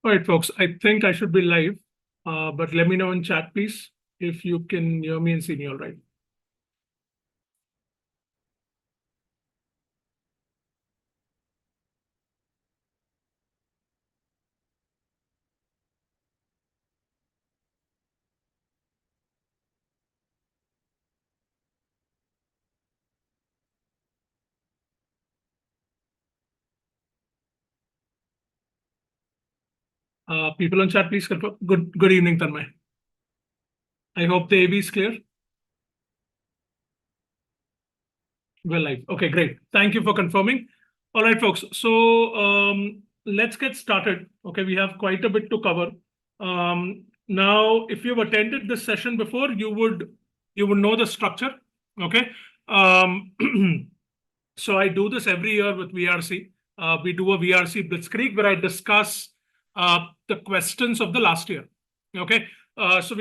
All right, folks, I think I should be live, but let me know in chat, please, if you can hear me and see me all right. People on chat, please confirm. Good evening, Tanmay. I hope the AV is clear. Well, live. Okay, great. Thank you for confirming. All right, folks. So let's get started. Okay, we have quite a bit to cover. Now, if you've attended this session before, you would know the structure. Okay. Um, so I do this every year with VRC. We do a VRC Blitzkrieg where I discuss the questions of the last year. Okay. So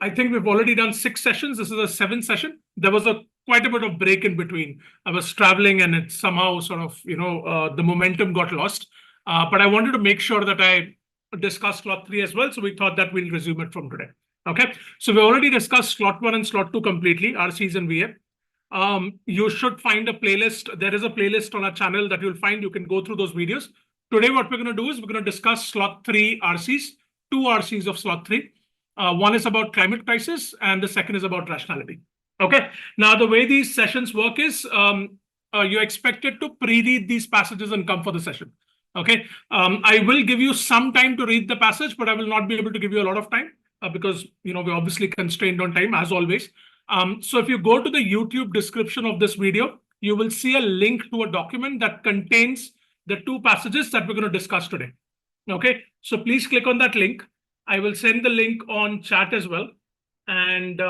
I think we've already done 6 sessions. This is a 7th session. There was quite a bit of break in between. I was traveling and it somehow sort of, the momentum got lost. But I wanted to make sure that I discussed slot 3 as well. So we thought that we'll resume it from today. Okay. So we already discussed slot 1 and slot 2 completely, RCs and VA. You should find a playlist. There is a playlist on our channel that you'll find. You can go through those videos. Today, what we're going to do is we're going to discuss slot 3 RCs, 2 RCs of slot 3. One is about climate crisis and the second is about rationality. Okay. Now, the way these sessions work is you're expected to pre-read these passages and come for the session. Okay. I will give you some time to read the passage, but I will not be able to give you a lot of time because, we're obviously constrained on time as always. So if you go to the YouTube description of this video, you will see a link to a document that contains the 2 passages that we're going to discuss today. Okay. So please click on that link. I will send the link on chat as well. And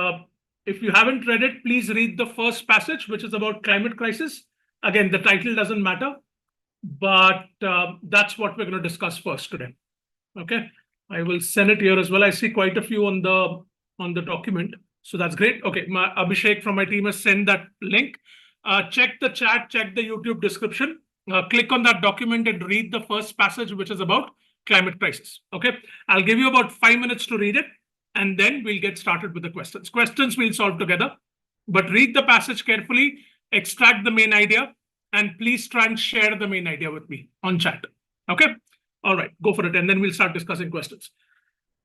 if you haven't read it, please read the first passage, which is about climate crisis. Again, the title doesn't matter, but that's what we're going to discuss first today. Okay. I will send it here as well. I see quite a few on the document. So that's great. Okay. Abhishek from my team has sent that link. Check the chat, check the YouTube description. Click on that document and read the first passage, which is about climate crisis. Okay. I'll give you about 5 minutes to read it, and then we'll get started with the questions. Questions we'll solve together, but read the passage carefully, extract the main idea, and please try and share the main idea with me on chat. Okay. All right, go for it, and then we'll start discussing questions.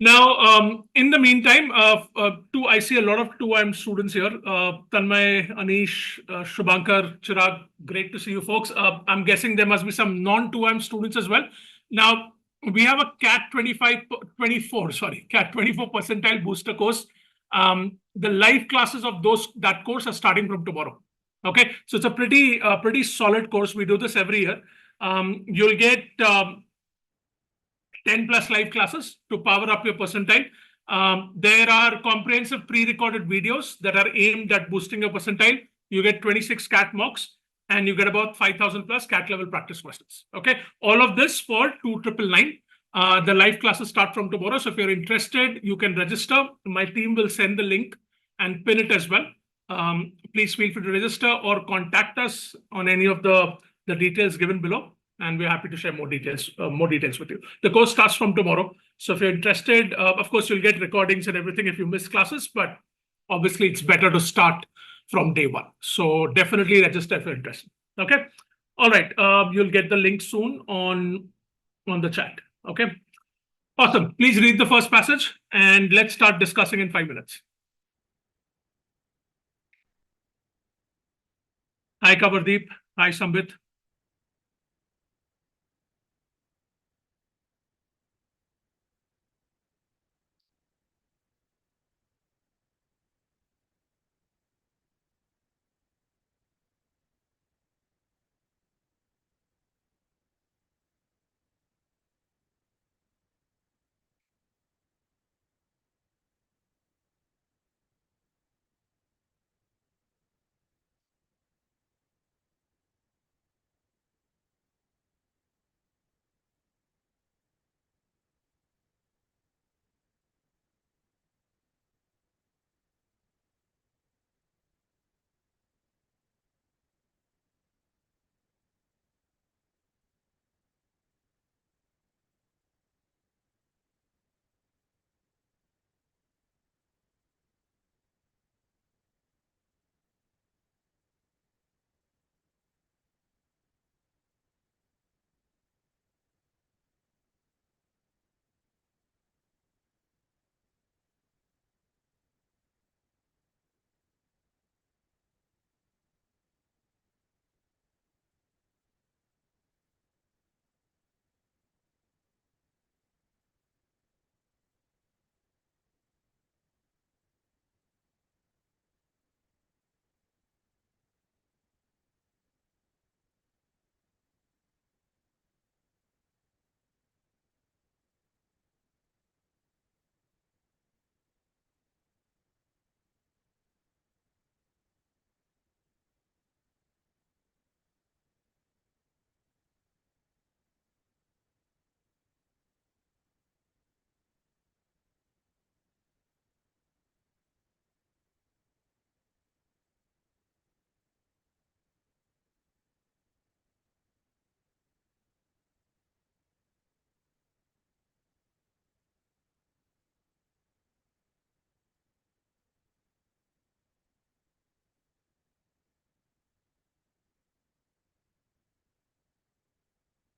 Now, in the meantime, I see a lot of 2IM students here. Tanmay, Anish, Shubhankar, Chirag, great to see you folks. I'm guessing there must be some non-2IM students as well. Now, we have a CAT 24 percentile booster course. The live classes of that course are starting from tomorrow. Okay, so it's a pretty solid course. We do this every year. You'll get 10 plus live classes to power up your percentile. There are comprehensive pre-recorded videos that are aimed at boosting your percentile. You get 26 CAT mocks and you get about 5,000 plus CAT level practice questions. Okay, all of this for 2,999. The live classes start from tomorrow. So if you're interested, you can register. My team will send the link and pin it as well. Please feel free to register or contact us on any of the details given below. And we're happy to share more details with you. The course starts from tomorrow. So if you're interested, of course, you'll get recordings and everything if you miss classes, but obviously it's better to start from day 1. So definitely register if you're interested. Okay. All right. You'll get the link soon on the chat. Okay. Awesome. Please read the first passage and let's start discussing in 5 minutes. Hi, Kavardeep. Hi, Sambit.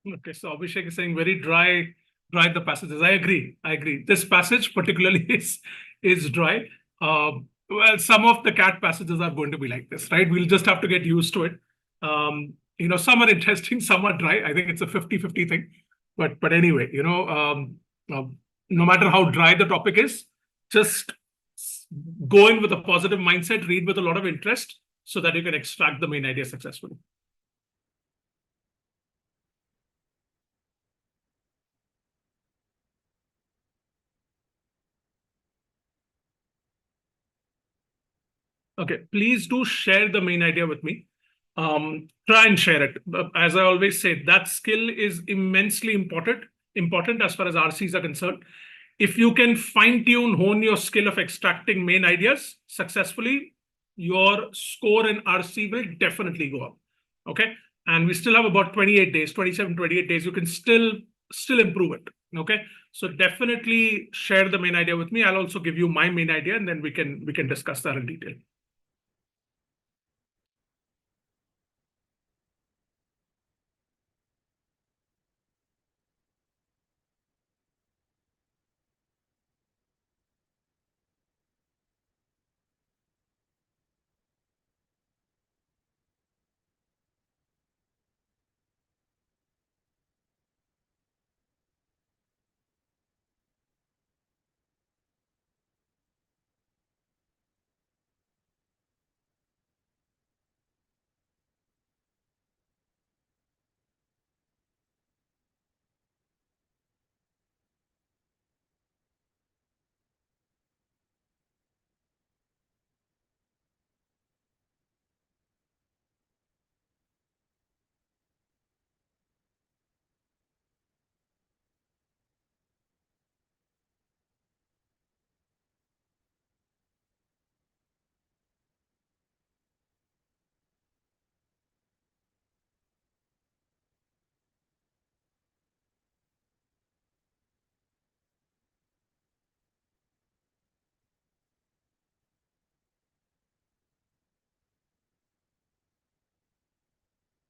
Okay, so Abhishek is saying very dry the passages. I agree. I agree. This passage particularly is dry. Well, some of the cat passages are going to be like this, right? We'll just have to get used to it. Some are interesting, some are dry. I think it's a 50-50 thing. But anyway, no matter how dry the topic is, just go in with a positive mindset, read with a lot of interest so that you can extract the main idea successfully. Okay, please do share the main idea with me. Try and share it. As I always say, that skill is immensely important as far as RCs are concerned. If you can fine tune, hone your skill of extracting main ideas successfully, your score in RC will definitely go up. Okay. And we still have about 28 days, 27, 28 days. You can still improve it. Okay. So definitely share the main idea with me. I'll also give you my main idea and then we can discuss that in detail.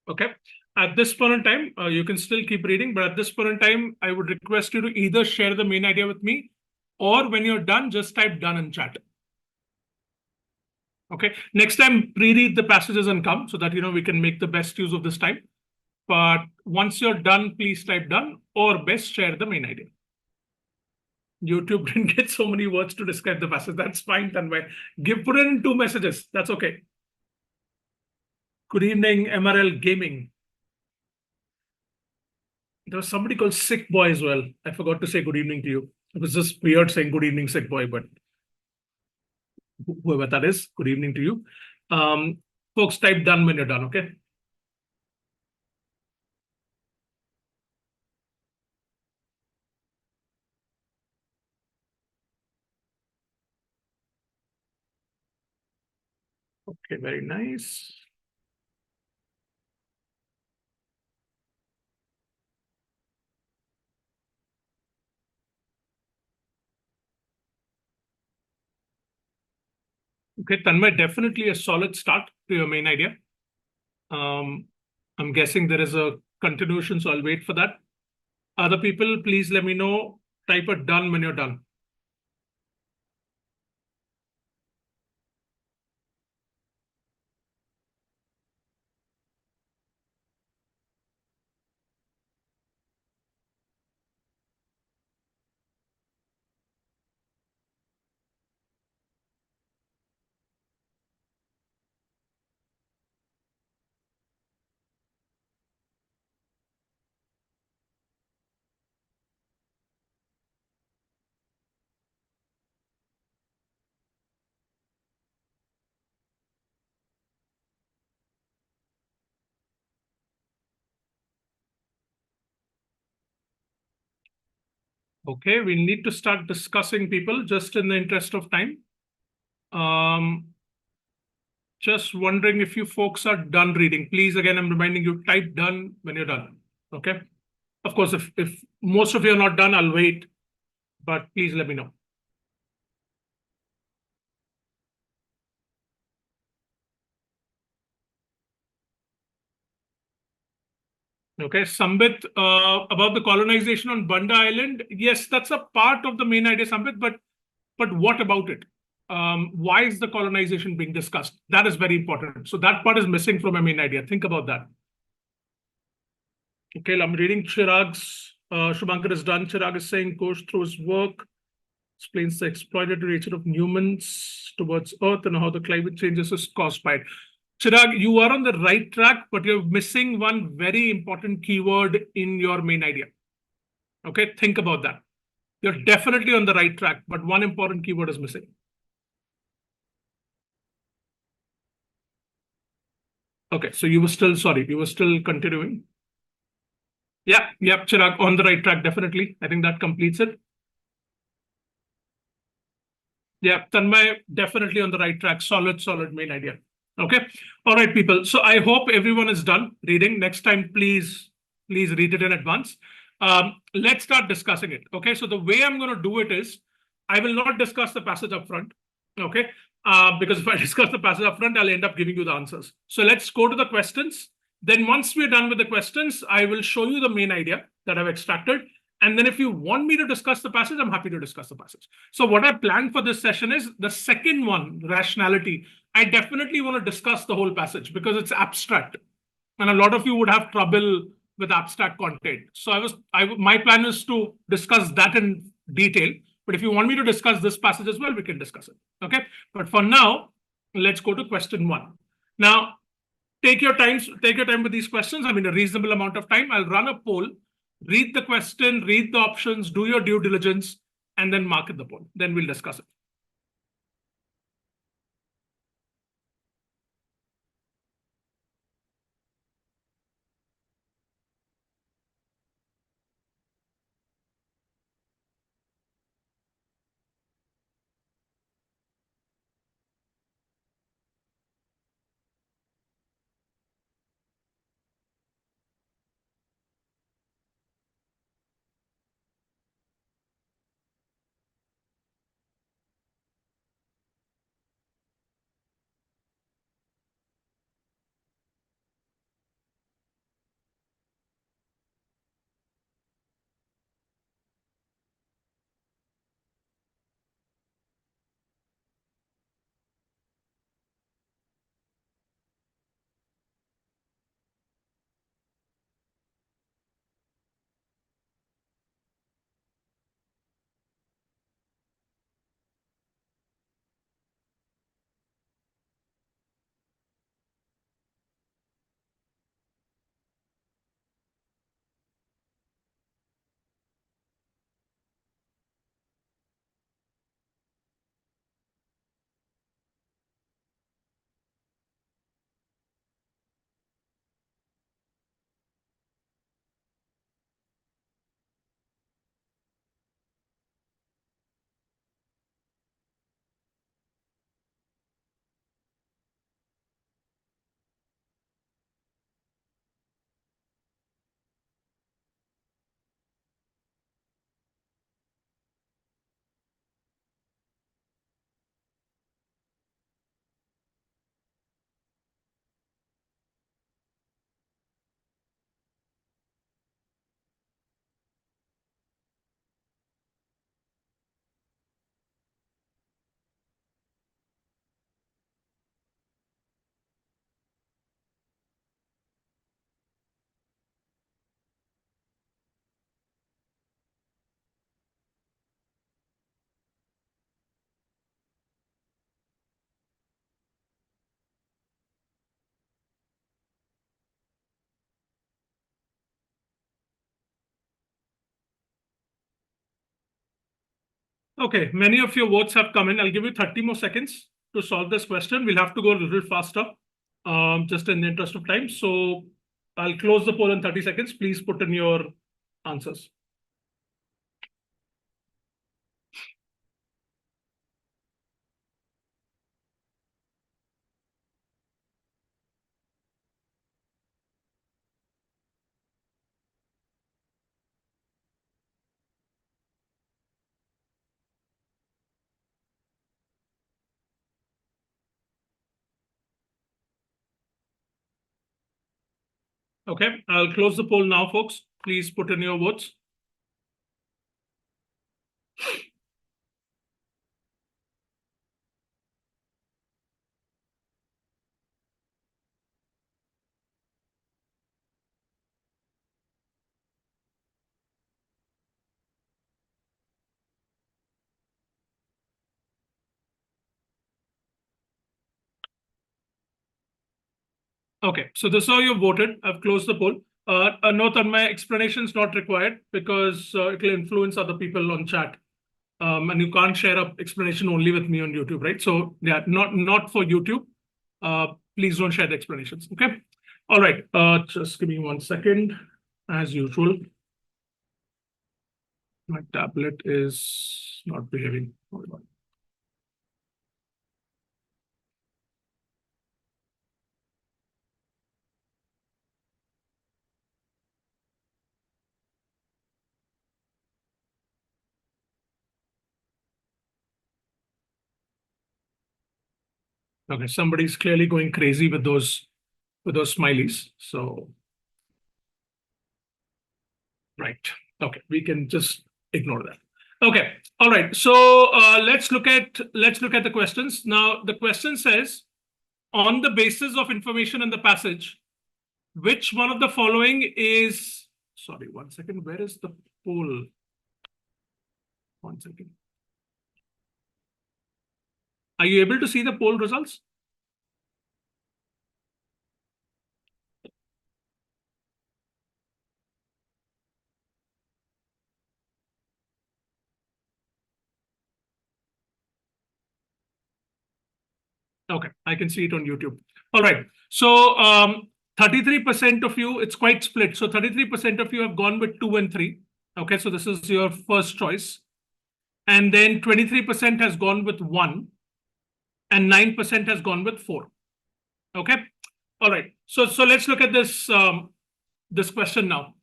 Okay. At this point in time, you can still keep reading, but at this point in time, I would request you to either share the main idea with me, or when you're done, just type done in chat. Okay. Next time, pre-read the passages and come so that we can make the best use of this time. But once you're done, please type done or best share the main idea. YouTube didn't get so many words to describe the passage. That's fine, Tanvay. Put it in 2 messages. That's okay. Good evening, MRL Gaming. There was somebody called Sick Boy as well. I forgot to say good evening to you. It was just weird saying good evening, Sick Boy, but whoever that is, good evening to you. Folks, type done when you're done, okay? Okay, very nice. Okay, Tanmay, definitely a solid start to your main idea. I'm guessing there is a continuation, so I'll wait for that. Other people, please let me know. Type a done when you're done. Okay, we need to start discussing, people, just in the interest of time. Just wondering if you folks are done reading. Please, again, I'm reminding you, type done when you're done. Okay. Of course, if most of you are not done, I'll wait, but please let me know. Okay, Sambit, about the colonization on Banda Island. Yes, that's a part of the main idea, Sambit, but what about it? Why is the colonization being discussed? That is very important. So that part is missing from a main idea. Think about that. Okay, I'm reading Chirag's. Shubhankar is done. Chirag is saying goes through his work, explains the exploitative nature of humans towards Earth and how the climate changes is caused by it. Chirag, you are on the right track, but you're missing one very important keyword in your main idea. Okay, think about that. You're definitely on the right track, but one important keyword is missing. Okay, so you were still, sorry, you were still continuing. Yeah, yep, Chirag, on the right track, definitely. I think that completes it. Yeah, Tanmay, definitely on the right track. Solid main idea. Okay. All right, people. So I hope everyone is done reading. Next time, please read it in advance. Let's start discussing it. Okay. So the way I'm going to do it is I will not discuss the passage up front. Okay. Because if I discuss the passage up front, I'll end up giving you the answers. So let's go to the questions. Then once we're done with the questions, I will show you the main idea that I've extracted. And then if you want me to discuss the passage, I'm happy to discuss the passage. So what I planned for this session is the second one, rationality. I definitely want to discuss the whole passage because it's abstract. And a lot of you would have trouble with abstract content. So my plan is to discuss that in detail. But if you want me to discuss this passage as well, we can discuss it. Okay. But for now, let's go to question one. Now, take your time with these questions. I mean, a reasonable amount of time. I'll run a poll, read the question, read the options, do your due diligence, and then mark the poll. Then we'll discuss it. Okay, many of your votes have come in. I'll give you 30 more seconds to solve this question. We'll have to go a little faster, just in the interest of time. So I'll close the poll in 30 seconds. Please put in your answers. Okay, I'll close the poll now, folks. Please put in your votes. Okay, so this is how you voted. I've closed the poll. A note on my explanation is not required because it will influence other people on chat. And you can't share an explanation only with me on YouTube, right? So yeah, not for YouTube. Please don't share the explanations, okay? All right, just give me 1 second. As usual, my tablet is not behaving. Hold on. Okay, somebody's clearly going crazy with those smileys. So, right. Okay, we can just ignore that. Okay, all right. So let's look at the questions. Now, the question says, on the basis of information in the passage, which one of the following is, sorry, 1 second, where is the poll? 1 second. Are you able to see the poll results? Okay, I can see it on YouTube. All right. So 33% of you, it's quite split. So 33% of you have gone with 2 and 3. Okay, so this is your first choice. And then 23% has gone with 1. And 9% has gone with 4. Okay. All right. So let's look at this, this question now.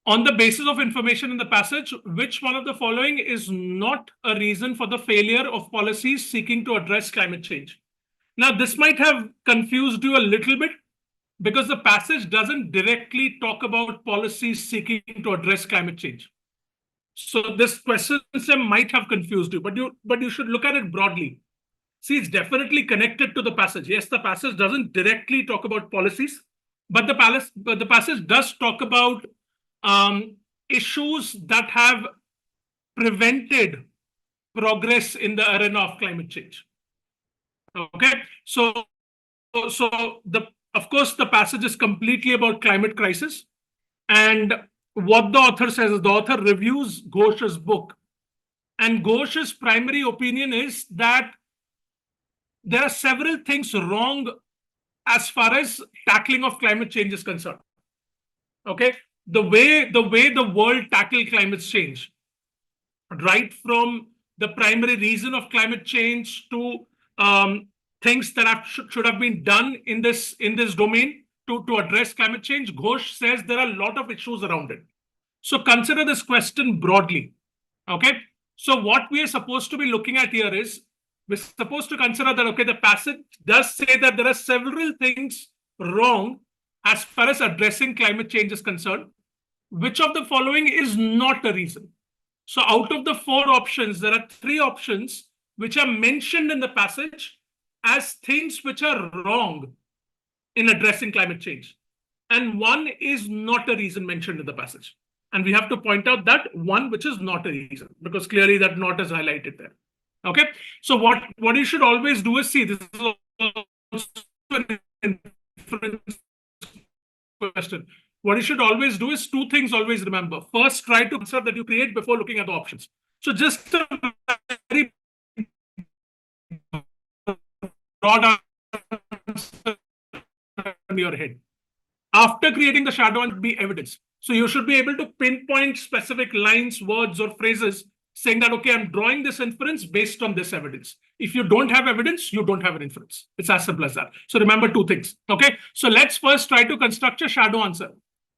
On the basis of information in the passage, which one of the following is not a reason for the failure of policies seeking to address climate change? Now, this might have confused you a little bit because the passage doesn't directly talk about policies seeking to address climate change. So this question might have confused you, but you should look at it broadly. See, it's definitely connected to the passage. Yes, the passage doesn't directly talk about policies, but the passage does talk about issues that have prevented progress in the arena of climate change. Okay, so of course the passage is completely about climate crisis, and what the author says is the author reviews Ghosh's book, and Ghosh's primary opinion is that there are several things wrong as far as tackling of climate change is concerned. Okay, the way the world tackled climate change, right from the primary reason of climate change to things that should have been done in this domain to address climate change, Ghosh says there are a lot of issues around it. So consider this question broadly. Okay, so what we are supposed to be looking at here is we're supposed to consider that, okay, the passage does say that there are several things wrong as far as addressing climate change is concerned. Which of the following is not a reason? So out of the 4 options, there are 3 options which are mentioned in the passage as things which are wrong in addressing climate change. And 1 is not a reason mentioned in the passage. And we have to point out that 1 which is not a reason, because clearly that not is highlighted there. Okay, so what you should always do is, see, this is also an inference question. What you should always do is 2 things always remember. First, try to answer that you create before looking at the options. So just a very broad answer in your head. After creating the shadow and be evidence. So you should be able to pinpoint specific lines, words, or phrases saying that, okay, I'm drawing this inference based on this evidence. If you don't have evidence, you don't have an inference. It's as simple as that. So remember 2 things. Okay, so let's first try to construct a shadow answer.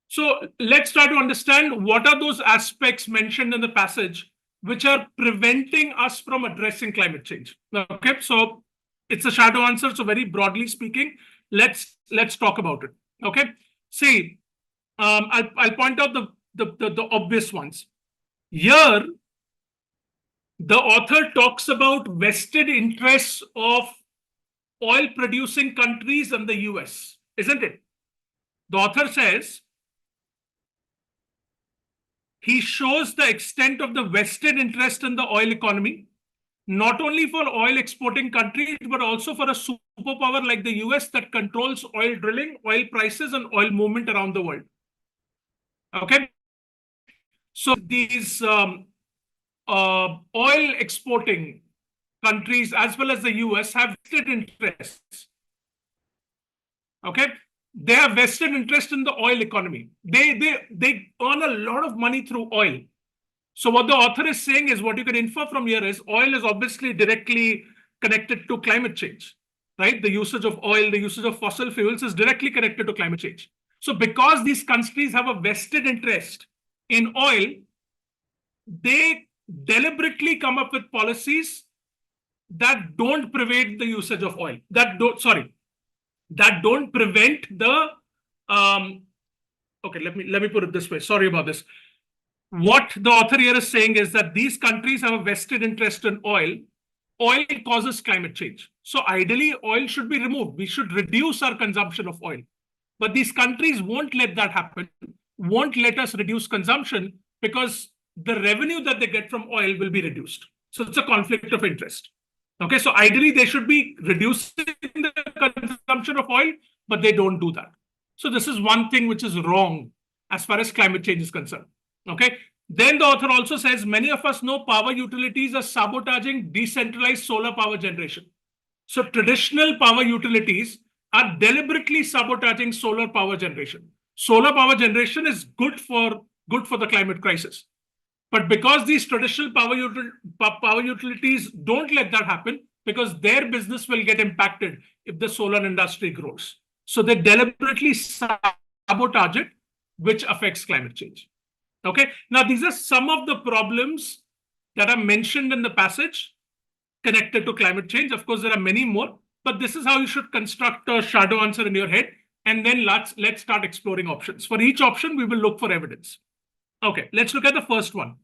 So let's try to understand what are those aspects mentioned in the passage which are preventing us from addressing climate change. Okay, so it's a shadow answer. So very broadly speaking, let's talk about it. Okay, see, I'll point out the obvious ones. Here, the author talks about vested interests of oil producing countries and the US, isn't it? The author says he shows the extent of the vested interest in the oil economy, not only for oil exporting countries, but also for a superpower like the US that controls oil drilling, oil prices, and oil movement around the world. Okay. So these oil exporting countries as well as the US have vested interests. Okay. They have vested interest in the oil economy. They earn a lot of money through oil. So what the author is saying is, what you can infer from here is oil is obviously directly connected to climate change, right? The usage of oil, the usage of fossil fuels is directly connected to climate change. So because these countries have a vested interest in oil, they deliberately come up with policies that don't prevent the usage of oil, that don't prevent the okay, let me put it this way. Sorry about this. What the author here is saying is that these countries have a vested interest in oil. Oil causes climate change. So ideally, oil should be removed. We should reduce our consumption of oil. But these countries won't let that happen, won't let us reduce consumption because the revenue that they get from oil will be reduced. So it's a conflict of interest. Okay, so ideally, they should be reducing the consumption of oil, but they don't do that. So this is one thing which is wrong as far as climate change is concerned. Okay. Then the author also says many of us know power utilities are sabotaging decentralized solar power generation. So traditional power utilities are deliberately sabotaging solar power generation. Solar power generation is good for the climate crisis. But because these traditional power utilities don't let that happen, because their business will get impacted if the solar industry grows. So they deliberately sabotage it, which affects climate change. Okay, now these are some of the problems that are mentioned in the passage connected to climate change. Of course, there are many more, but this is how you should construct a shadow answer in your head. And then let's start exploring options. For each option, we will look for evidence. Okay, let's look at the first one.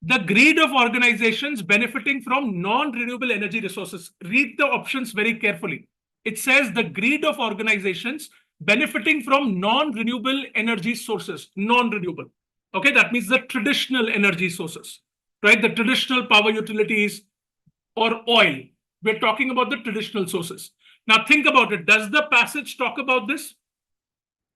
The greed of organizations benefiting from non-renewable energy resources. Read the options very carefully. It says the greed of organizations benefiting from non-renewable energy sources, non-renewable. Okay, that means the traditional energy sources, right? The traditional power utilities or oil. We're talking about the traditional sources. Now think about it. Does the passage talk about this?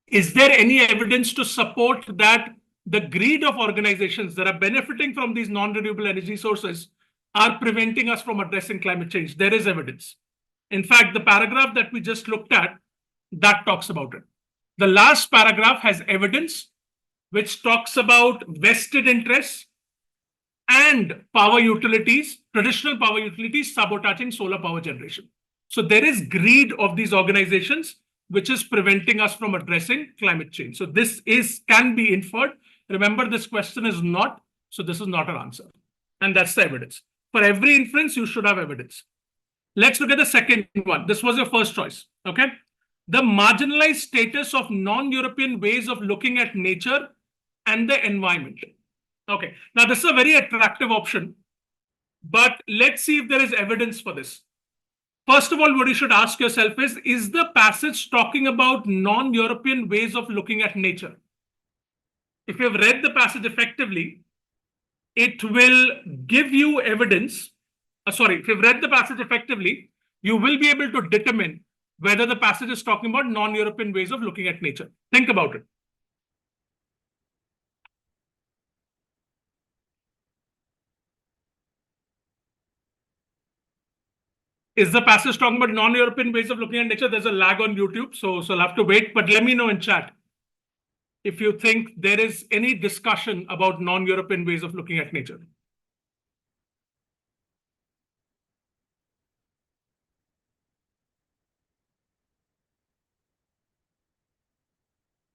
Is there any evidence to support that the greed of organizations that are benefiting from these non-renewable energy sources are preventing us from addressing climate change? There is evidence. In fact, the paragraph that we just looked at, that talks about it. The last paragraph has evidence which talks about vested interests and power utilities, traditional power utilities sabotaging solar power generation. So there is greed of these organizations, which is preventing us from addressing climate change. So this can be inferred. Remember, this question is not, so this is not an answer. And that's the evidence. For every inference, you should have evidence. Let's look at the second one. This was your first choice, okay? The marginalized status of non-European ways of looking at nature and the environment. Okay, now this is a very attractive option, but let's see if there is evidence for this. First of all, what you should ask yourself is the passage talking about non-European ways of looking at nature? If you've read the passage effectively, it will give you evidence. If you've read the passage effectively, you will be able to determine whether the passage is talking about non-European ways of looking at nature. Think about it. Is the passage talking about non-European ways of looking at nature? There's a lag on YouTube, so I'll have to wait. But let me know in chat if you think there is any discussion about non-European ways of looking at nature.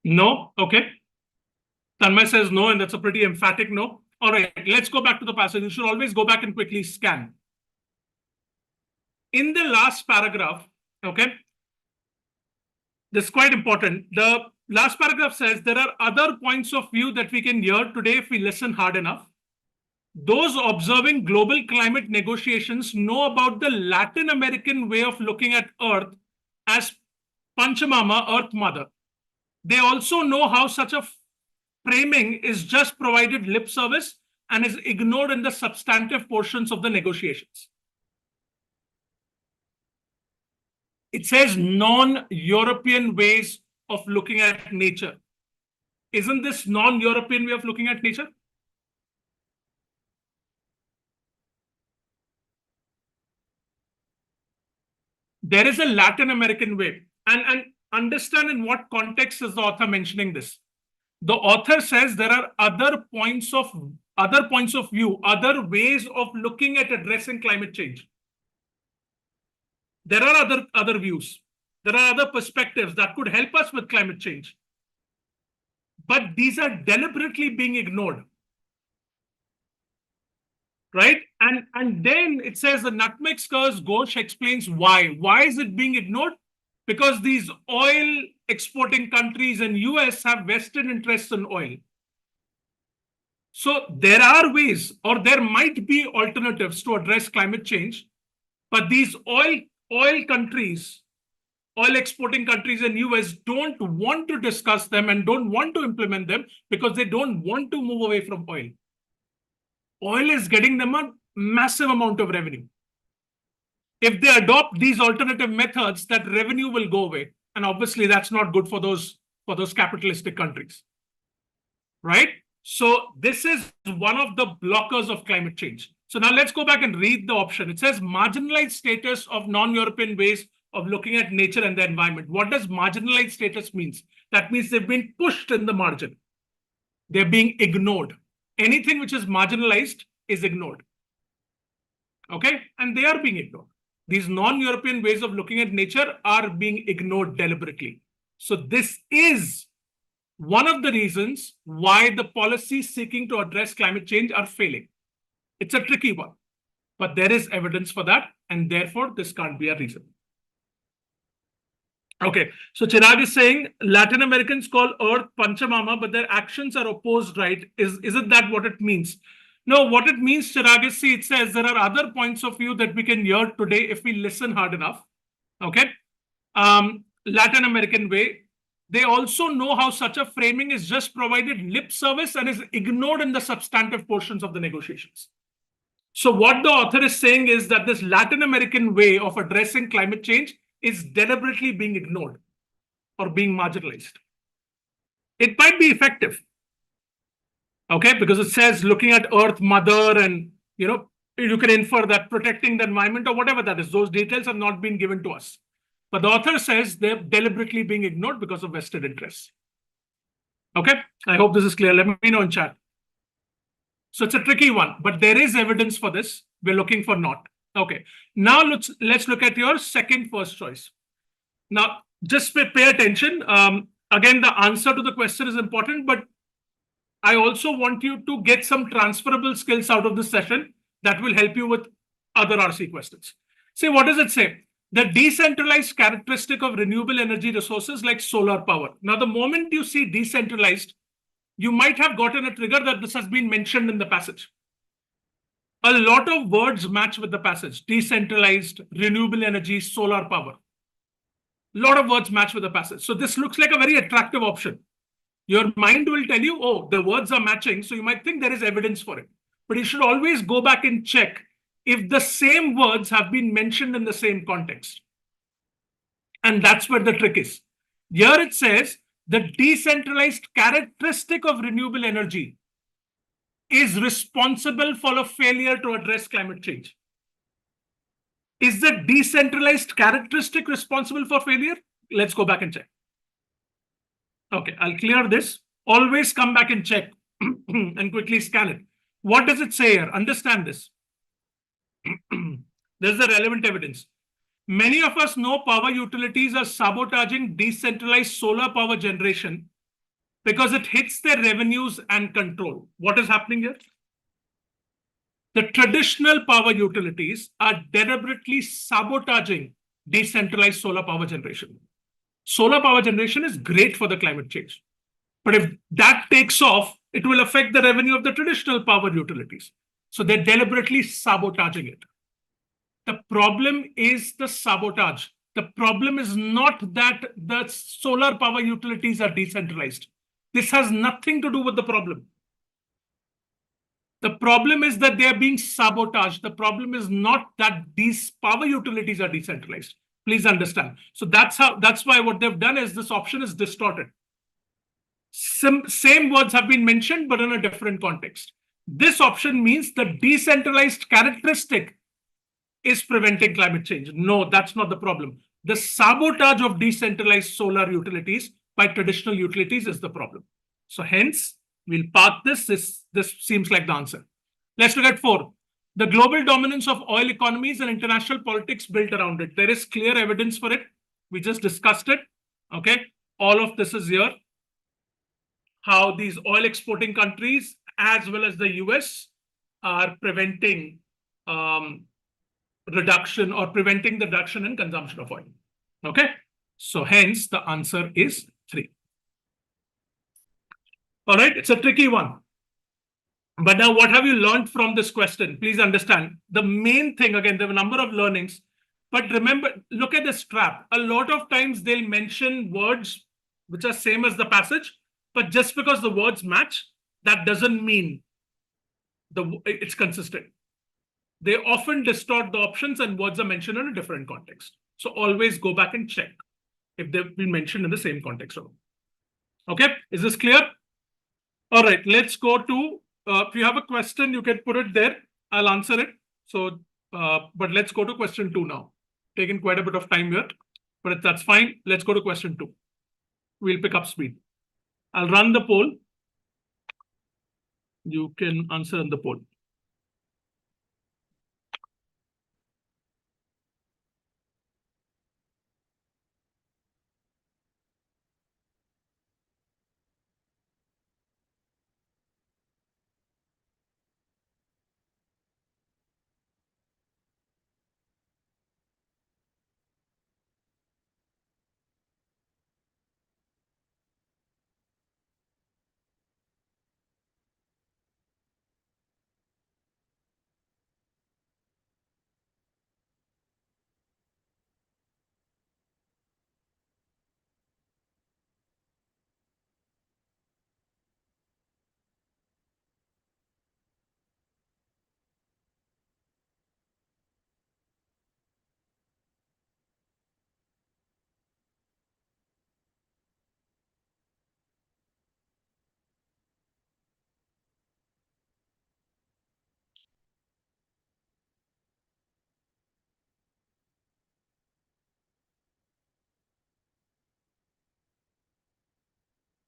No? Okay. Tanmay says no, and that's a pretty emphatic no. All right, let's go back to the passage. You should always go back and quickly scan. In the last paragraph, okay, this is quite important. last paragraph says there are other points of view that we can hear today if we listen hard enough. Those observing global climate negotiations know about the Latin American way of looking at Earth as Panchamama, Earth Mother. They also know how such a framing is just provided lip service and is ignored in the substantive portions of the negotiations. It says non-European ways of looking at nature. Isn't this non-European way of looking at nature? There is a Latin American way. And understand in what context is the author mentioning this. The author says there are other points of view, other ways of looking at addressing climate change. There are other views. There are other perspectives that could help us with climate change. But these are deliberately being ignored. Right? And then it says the nutmeg stirs Ghosh explains why. Why is it being ignored? Because these oil exporting countries and US have vested interests in oil. So there are ways, or there might be alternatives to address climate change, but these oil countries, oil exporting countries and US don't want to discuss them and don't want to implement them because they don't want to move away from oil. Oil is getting them a massive amount of revenue. If they adopt these alternative methods, that revenue will go away. And obviously that's not good for those capitalistic countries. Right? So this is one of the blockers of climate change. So now let's go back and read the option. It says marginalized status of non-European ways of looking at nature and the environment. What does marginalized status means? That means they've been pushed in the margin. They're being ignored. Anything which is marginalized is ignored. Okay? And they are being ignored. These non-European ways of looking at nature are being ignored deliberately. So this is one of the reasons why the policies seeking to address climate change are failing. It's a tricky one, but there is evidence for that, and therefore this can't be a reason. Okay, so Chirag is saying Latin Americans call Earth Panchamama, but their actions are opposed, right? Isn't that what it means? No, what it means, Chirag, is, see, it says there are other points of view that we can hear today if we listen hard enough. Okay, Latin American way. They also know how such a framing is just provided lip service and is ignored in the substantive portions of the negotiations. So what the author is saying is that this Latin American way of addressing climate change is deliberately being ignored or being marginalized. It might be effective, okay, because it says looking at Earth Mother and, you can infer that protecting the environment or whatever that is. Those details have not been given to us. But the author says they're deliberately being ignored because of vested interests. Okay, I hope this is clear. Let me know in chat. So it's a tricky one, but there is evidence for this. We're looking for not. Okay, now let's look at your first choice. Now, just pay attention. Again, the answer to the question is important, but I also want you to get some transferable skills out of this session that will help you with other RC questions. See, what does it say? The decentralized characteristic of renewable energy resources like solar power. Now, the moment you see decentralized, you might have gotten a trigger that this has been mentioned in the passage. A lot of words match with the passage. Decentralized, renewable energy, solar power. A lot of words match with the passage. So this looks like a very attractive option. Your mind will tell you, oh, the words are matching. So you might think there is evidence for it. But you should always go back and check if the same words have been mentioned in the same context. And that's where the trick is. Here it says the decentralized characteristic of renewable energy is responsible for a failure to address climate change. Is the decentralized characteristic responsible for failure? Let's go back and check. Okay, I'll clear this. Always come back and check and quickly scan it. What does it say here? Understand this. This is the relevant evidence. Many of us know power utilities are sabotaging decentralized solar power generation because it hits their revenues and control. What is happening here? The traditional power utilities are deliberately sabotaging decentralized solar power generation. Solar power generation is great for the climate change. But if that takes off, it will affect the revenue of the traditional power utilities. So they're deliberately sabotaging it. The problem is the sabotage. The problem is not that the solar power utilities are decentralized. This has nothing to do with the problem. The problem is that they are being sabotaged. The problem is not that these power utilities are decentralized. Please understand. So that's why what they've done is this option is distorted. Same words have been mentioned, but in a different context. This option means the decentralized characteristic is preventing climate change. No, that's not the problem. The sabotage of decentralized solar utilities by traditional utilities is the problem. So hence, we'll park this. This seems like the answer. Let's look at 4. The global dominance of oil economies and international politics built around it. There is clear evidence for it. We just discussed it. Okay. All of this is here. How these oil exporting countries, as well as the US, are preventing reduction or preventing the reduction in consumption of oil. Okay. So hence the answer is 3. All right. It's a tricky one. But now what have you learned from this question? Please understand the main thing. Again, there are a number of learnings, but remember, look at this trap. A lot of times they'll mention words which are same as the passage, but just because the words match, that doesn't mean it's consistent. They often distort the options and words are mentioned in a different context. So always go back and check if they've been mentioned in the same context or not. Okay, is this clear? All right, let's go to, if you have a question, you can put it there. I'll answer it. So, but let's go to question 2 now. Taken quite a bit of time here, but that's fine. Let's go to question 2. We'll pick up speed. I'll run the poll. You can answer in the poll.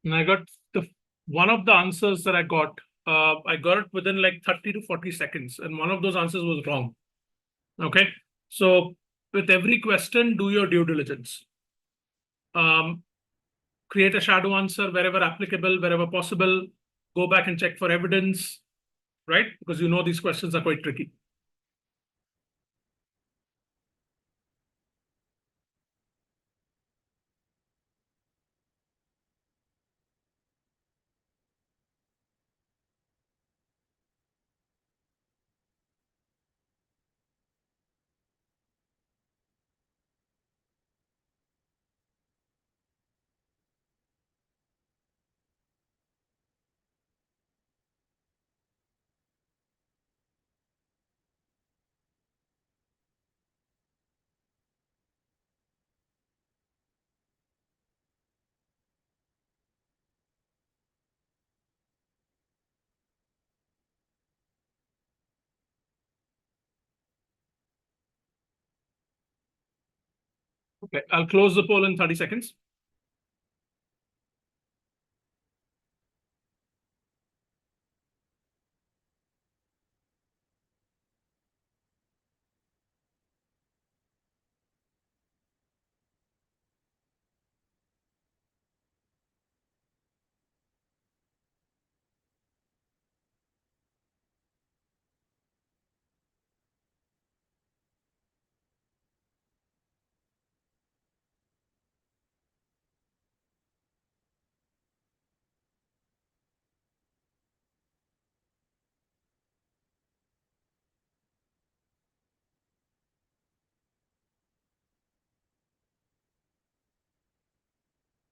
And I got one of the answers that I got it within like 30 to 40 seconds. And one of those answers was wrong. Okay. So with every question, do your due diligence. Create a shadow answer wherever applicable, wherever possible. Go back and check for evidence, right? Because you know these questions are quite tricky. Okay, I'll close the poll in 30 seconds.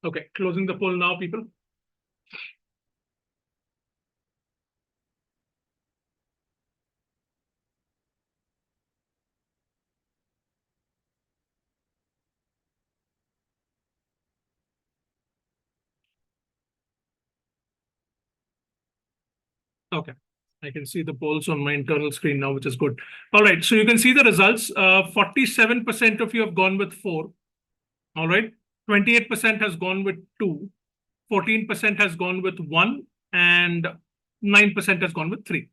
Okay, closing the poll now, people. Okay, I can see the polls on my internal screen now, which is good. All right, so you can see the results. 47% of you have gone with 4. All right, 28% has gone with 2, 14% has gone with 1, and 9% has gone with 3.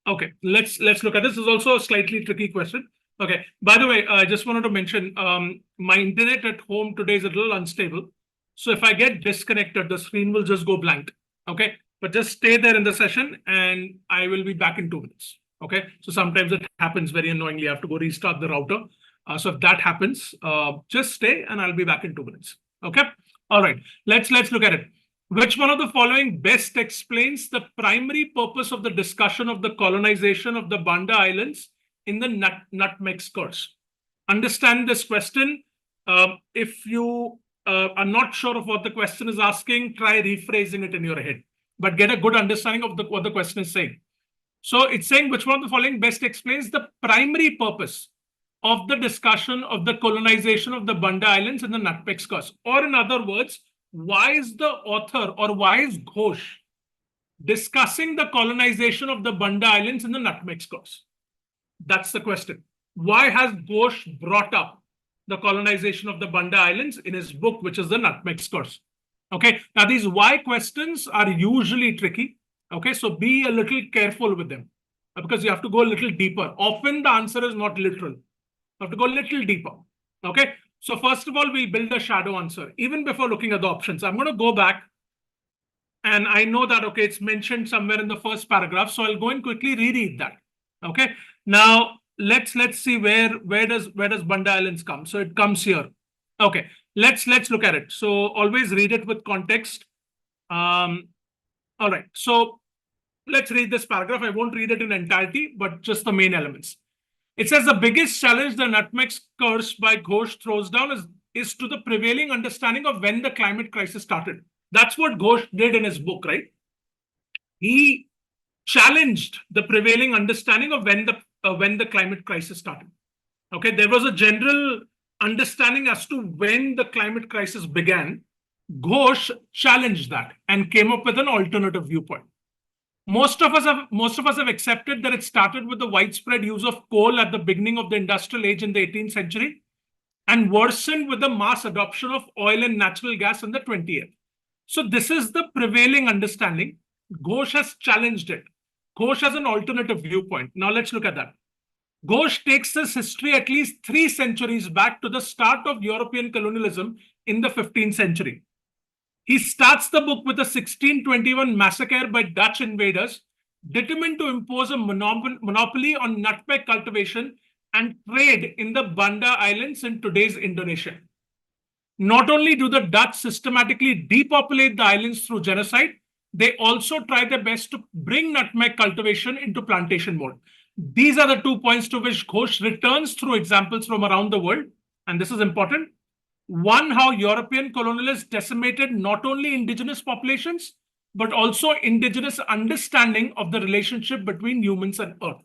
Okay, let's look at this. This is also a slightly tricky question. Okay, by the way, I just wanted to mention my internet at home today is a little unstable. So if I get disconnected, the screen will just go blank. Okay, but just stay there in the session and I will be back in 2 minutes. Okay, so sometimes it happens very annoyingly. I have to go restart the router. So if that happens, just stay and I'll be back in 2 minutes. Okay, all right, let's look at it. Which one of the following best explains the primary purpose of the discussion of the colonization of the Banda Islands in the Nutmeg Curse? Understand this question. If you are not sure of what the question is asking, try rephrasing it in your head, but get a good understanding of what the question is saying. So it's saying which one of the following best explains the primary purpose of the discussion of the colonization of the Banda Islands in the Nutmeg Curse? Or in other words, why is the author or why is Ghosh discussing the colonization of the Banda Islands in the Nutmeg Curse? That's the question. Why has Ghosh brought up the colonization of the Banda Islands in his book, which is the Nutmeg Curse? Okay, now these why questions are usually tricky. Okay, so be a little careful with them because you have to go a little deeper. Often the answer is not literal. You have to go a little deeper. Okay, so first of all, we'll build a shadow answer. Even before looking at the options, I'm going to go back. And I know that, okay, it's mentioned somewhere in the first paragraph. So I'll go and quickly reread that. Okay, now let's see where does Banda Islands come. So it comes here. Okay, let's look at it. So always read it with context. All right, so let's read this paragraph. I won't read it in entirety, but just the main elements. It says the biggest challenge the Nutmeg Curse by Ghosh throws down is to the prevailing understanding of when the climate crisis started. That's what Ghosh did in his book, right? He challenged the prevailing understanding of when the climate crisis started. Okay, there was a general understanding as to when the climate crisis began. Ghosh challenged that and came up with an alternative viewpoint. Most of us have accepted that it started with the widespread use of coal at the beginning of the industrial age in the 18th century and worsened with the mass adoption of oil and natural gas in the 20th. So this is the prevailing understanding. Ghosh has challenged it. Ghosh has an alternative viewpoint. Now let's look at that. Ghosh takes this history at least 3 centuries back to the start of European colonialism in the 15th century. He starts the book with a 1621 massacre by Dutch invaders, determined to impose a monopoly on nutmeg cultivation and trade in the Banda Islands in today's Indonesia. Not only do the Dutch systematically depopulate the islands through genocide, they also try their best to bring nutmeg cultivation into plantation mode. These are the 2 points to which Ghosh returns through examples from around the world, and this is important. One, how European colonialists decimated not only indigenous populations, but also indigenous understanding of the relationship between humans and earth.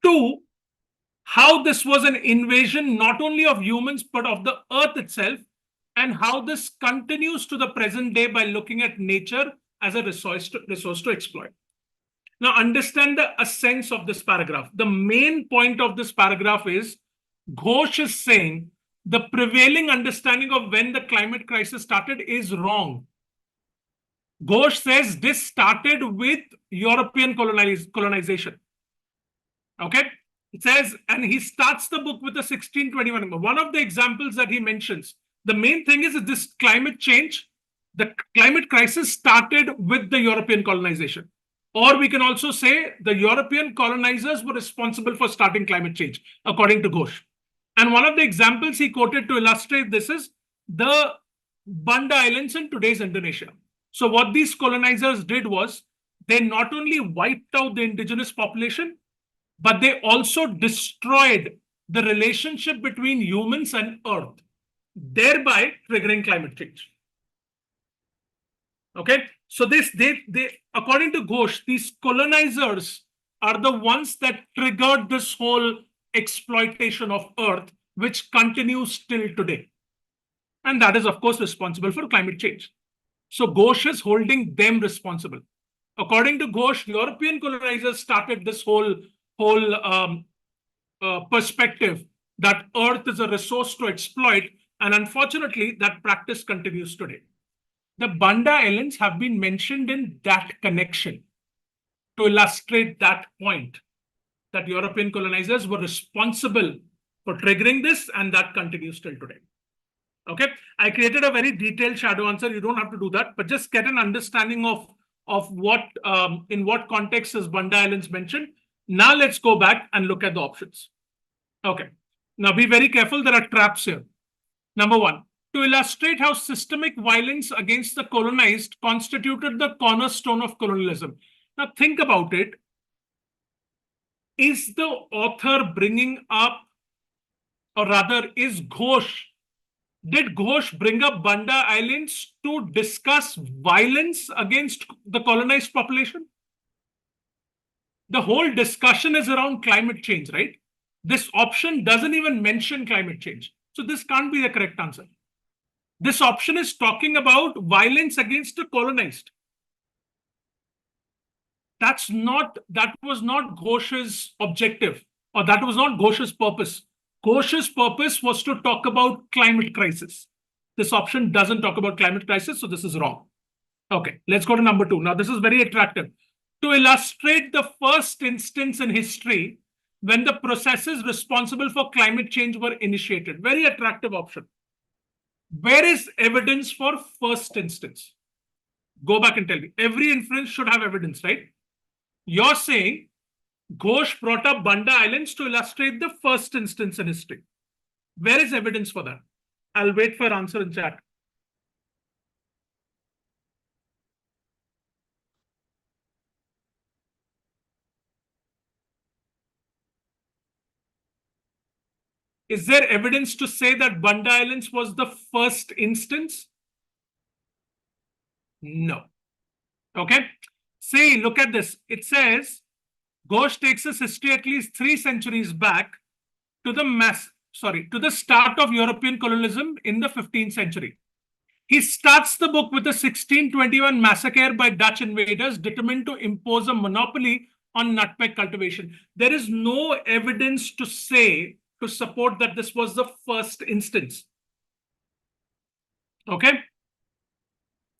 2, how this was an invasion not only of humans, but of the earth itself, and how this continues to the present day by looking at nature as a resource to exploit. Now, understand the essence of this paragraph. The main point of this paragraph is Ghosh is saying the prevailing understanding of when the climate crisis started is wrong. Ghosh says this started with European colonization. Okay, it says, and he starts the book with the 1621. One of the examples that he mentions, the main thing is that this climate change, the climate crisis started with the European colonization. Or we can also say the European colonizers were responsible for starting climate change, according to Ghosh. And one of the examples he quoted to illustrate this is the Banda Islands in today's Indonesia. So what these colonizers did was they not only wiped out the indigenous population, but they also destroyed the relationship between humans and earth. thereby triggering climate change. Okay, so they according to Ghosh, these colonizers are the ones that triggered this whole exploitation of Earth, which continues till today. And that is, of course, responsible for climate change. So Ghosh is holding them responsible. According to Ghosh, European colonizers started this whole perspective that Earth is a resource to exploit, and unfortunately, that practice continues today. The Banda Islands have been mentioned in that connection to illustrate that point, that European colonizers were responsible for triggering this, and that continues till today. Okay, I created a very detailed shadow answer. You don't have to do that, but just get an understanding of what in what context is Banda Islands mentioned. Now let's go back and look at the options. Okay, now be very careful. There are traps here. Number one, to illustrate how systemic violence against the colonized constituted the cornerstone of colonialism. Now think about it. Is the author bringing up, or rather, did Ghosh bring up Banda Islands to discuss violence against the colonized population? The whole discussion is around climate change, right? This option doesn't even mention climate change. So this can't be the correct answer. This option is talking about violence against the colonized. That was not Ghosh's objective, or that was not Ghosh's purpose. Ghosh's purpose was to talk about climate crisis. This option doesn't talk about climate crisis, so this is wrong. Okay, let's go to number two. Now, this is very attractive. To illustrate the first instance in history when the processes responsible for climate change were initiated. Very attractive option. Where is evidence for first instance? Go back and tell me. Every inference should have evidence, right? You're saying Ghosh brought up Banda Islands to illustrate the first instance in history. Where is evidence for that? I'll wait for answer in chat. Is there evidence to say that Banda Islands was the first instance? No. Okay. See, look at this. It says Ghosh takes us history at least 3 centuries back to the start of European colonialism in the 15th century. He starts the book with the 1621 massacre by Dutch invaders determined to impose a monopoly on nutmeg cultivation. There is no evidence to support that this was the first instance. Okay?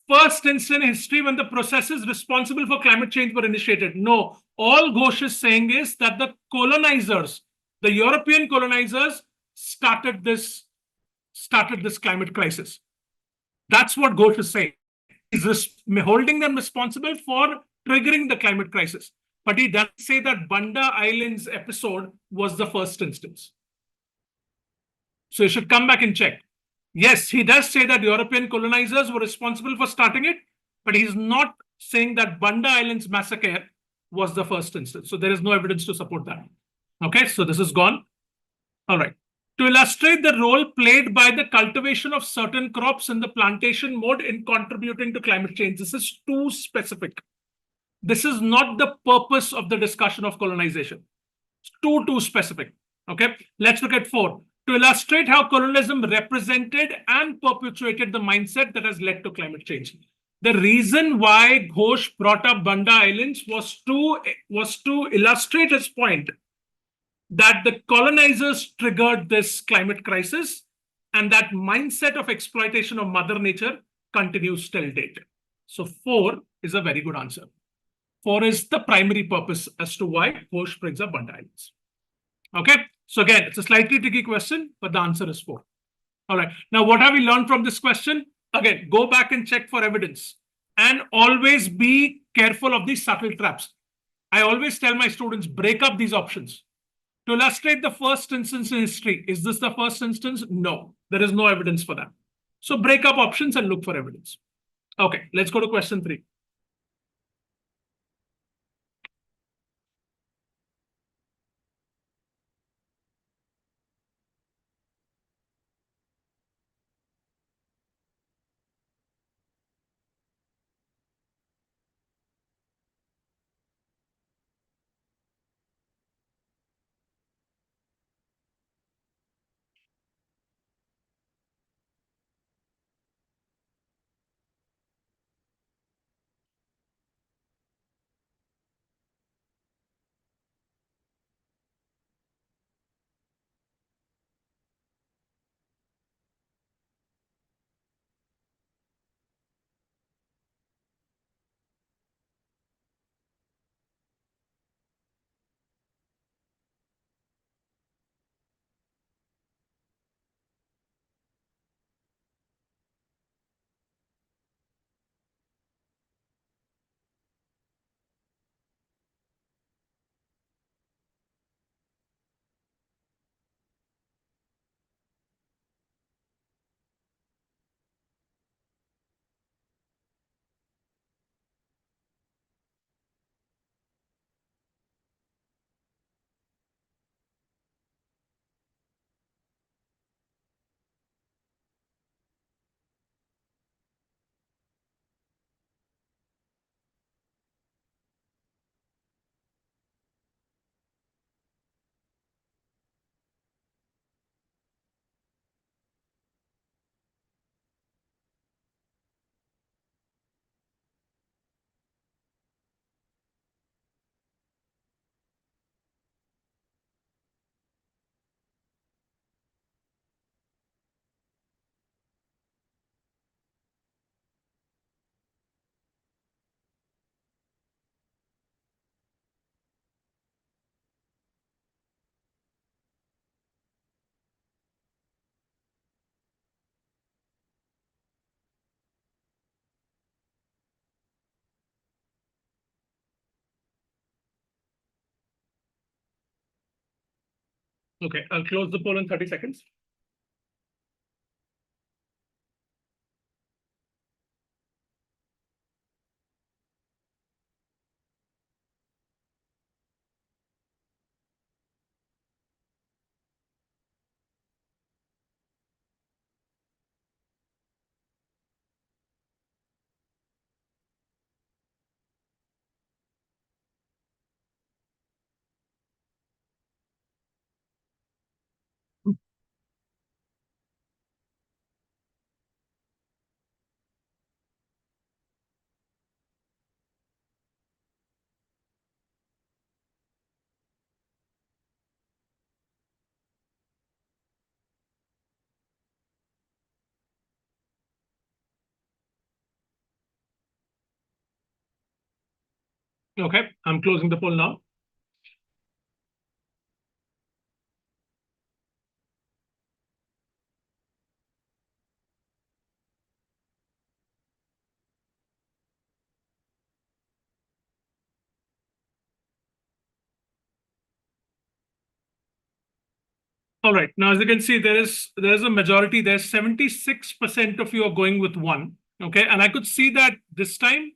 First instance in history when the processes responsible for climate change were initiated. No, all Ghosh is saying is that the colonizers, the European colonizers, started this climate crisis. That's what Ghosh is saying. He's holding them responsible for triggering the climate crisis. But he doesn't say that Banda Islands episode was the first instance. So you should come back and check. Yes, he does say that European colonizers were responsible for starting it, but he's not saying that Banda Islands massacre was the first instance. So there is no evidence to support that. Okay, so this is gone. All right. To illustrate the role played by the cultivation of certain crops in the plantation mode in contributing to climate change. This is too specific. This is not the purpose of the discussion of colonization. It's too specific. Okay, let's look at 4. To illustrate how colonialism represented and perpetuated the mindset that has led to climate change. The reason why Ghosh brought up Banda Islands was to illustrate his point that the colonizers triggered this climate crisis, and that mindset of exploitation of Mother Nature continues till date. So 4 is a very good answer. 4 is the primary purpose as to why Ghosh brings up Banda Islands. Okay, so again, it's a slightly tricky question, but the answer is 4. All right, now what have we learned from this question? Again, go back and check for evidence and always be careful of these subtle traps. I always tell my students, break up these options. To illustrate the first instance in history, is this the first instance? No, there is no evidence for that. So break up options and look for evidence. Okay, let's go to question 3. Okay, I'll close the poll in 30 seconds. Okay, I'm closing the poll now. All right. Now, as you can see, there's a majority. There's 76% of you are going with one. Okay, and I could see that this time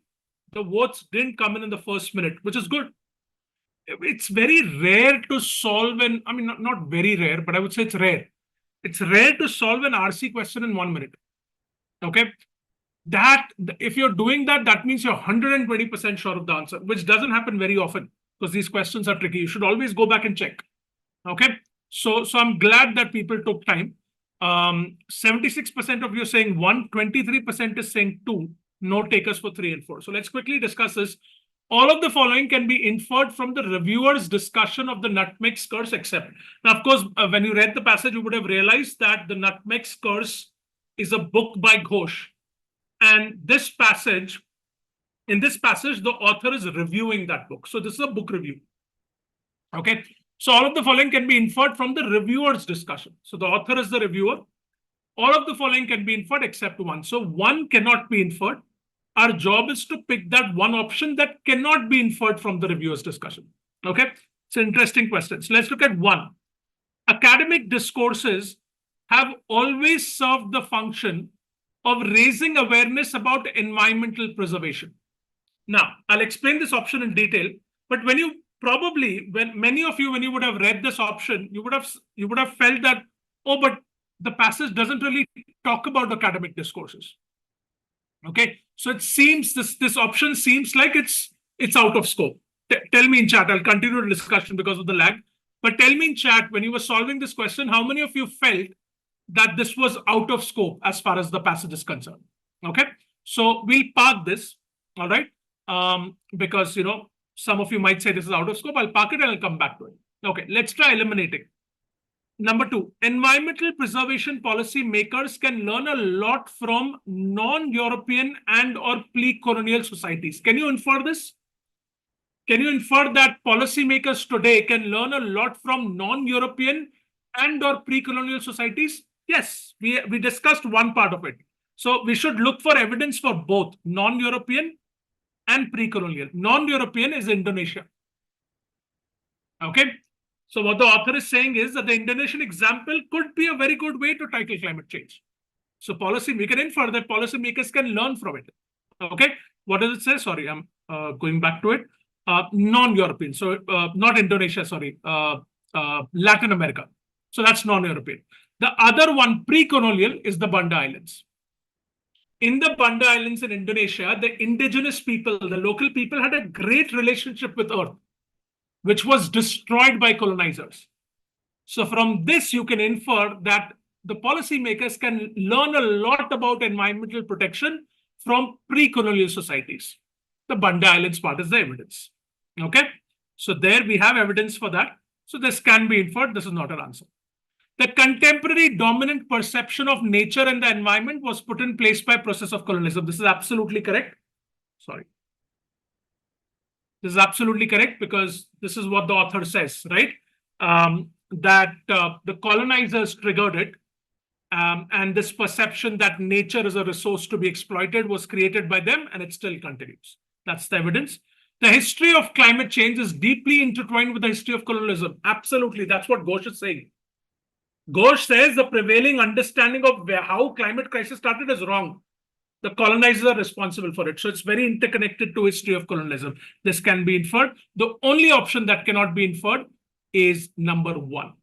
the votes didn't come in the first minute, which is good. It's very rare to solve an, I mean, not very rare, but I would say it's rare. It's rare to solve an RC question in 1 minute. Okay, that if you're doing that, that means you're 120% sure of the answer, which doesn't happen very often because these questions are tricky. You should always go back and check. Okay, so I'm glad that people took time. 76% of you are saying 1, 23% is saying 2, no takers for 3 and 4. So let's quickly discuss this. All of the following can be inferred from the reviewer's discussion of the nutmeg's curse except. Now, of course, when you read the passage, you would have realized that the nutmeg's curse is a book by Ghosh. And this passage, in this passage, the author is reviewing that book. So this is a book review. Okay. So all of the following can be inferred from the reviewer's discussion. So the author is the reviewer. All of the following can be inferred except one. So one cannot be inferred. Our job is to pick that one option that cannot be inferred from the reviewer's discussion. Okay. It's an interesting question. So let's look at one. Academic discourses have always served the function of raising awareness about environmental preservation. Now, I'll explain this option in detail, but when you when many of you, when you would have read this option, you would have felt that, oh, but the passage doesn't really talk about academic discourses. Okay, so it seems this option seems like it's out of scope. Tell me in chat. I'll continue the discussion because of the lag. But tell me in chat, when you were solving this question, how many of you felt that this was out of scope as far as the passage is concerned? Okay, so we'll park this. All right, because some of you might say this is out of scope. I'll park it and I'll come back to it. Okay, let's try eliminating. Number 2, environmental preservation policy makers can learn a lot from non-European and or pre-colonial societies. Can you infer this? Can you infer that policymakers today can learn a lot from non-European and or pre-colonial societies? Yes, we discussed one part of it. So we should look for evidence for both non-European and pre-colonial. Non-European is Indonesia. Okay. So what the author is saying is that the Indonesian example could be a very good way to tackle climate change. So we can infer that policymakers can learn from it. Okay. What does it say? Sorry, I'm going back to it. Non-European. So not Indonesia, sorry. Latin America. So that's non-European. The other one, pre-colonial, is the Banda Islands. In the Banda Islands in Indonesia, the indigenous people, the local people, had a great relationship with Earth, which was destroyed by colonizers. So from this, you can infer that the policymakers can learn a lot about environmental protection from pre-colonial societies. The Banda Islands part is the evidence. Okay, so there we have evidence for that. So this can be inferred. This is not an answer. The contemporary dominant perception of nature and the environment was put in place by process of colonialism. This is absolutely correct. Sorry. This is absolutely correct because this is what the author says, right? That the colonizers triggered it. And this perception that nature is a resource to be exploited was created by them, and it still continues. That's the evidence. The history of climate change is deeply intertwined with the history of colonialism. Absolutely. That's what Ghosh is saying. Ghosh says the prevailing understanding of how climate crisis started is wrong. The colonizers are responsible for it. So it's very interconnected to history of colonialism. This can be inferred. The only option that cannot be inferred is number one.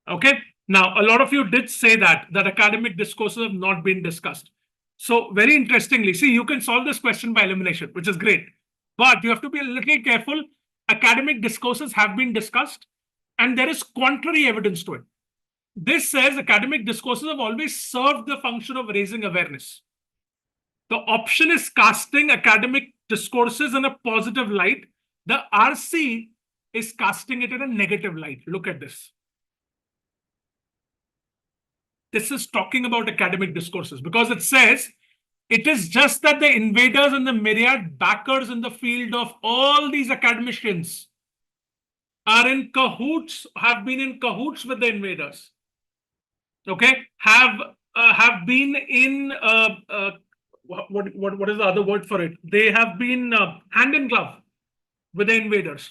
Okay. Now, a lot of you did say that academic discourses have not been discussed. So very interestingly, see, you can solve this question by elimination, which is great. But you have to be a little careful. Academic discourses have been discussed, and there is contrary evidence to it. This says academic discourses have always served the function of raising awareness. The option is casting academic discourses in a positive light. The RC is casting it in a negative light. Look at this. This is talking about academic discourses because it says it is just that the invaders and the myriad backers in the field of all these academicians are in cahoots, have been in cahoots with the invaders. Okay, have been in what is the other word for it? They have been hand in glove with the invaders.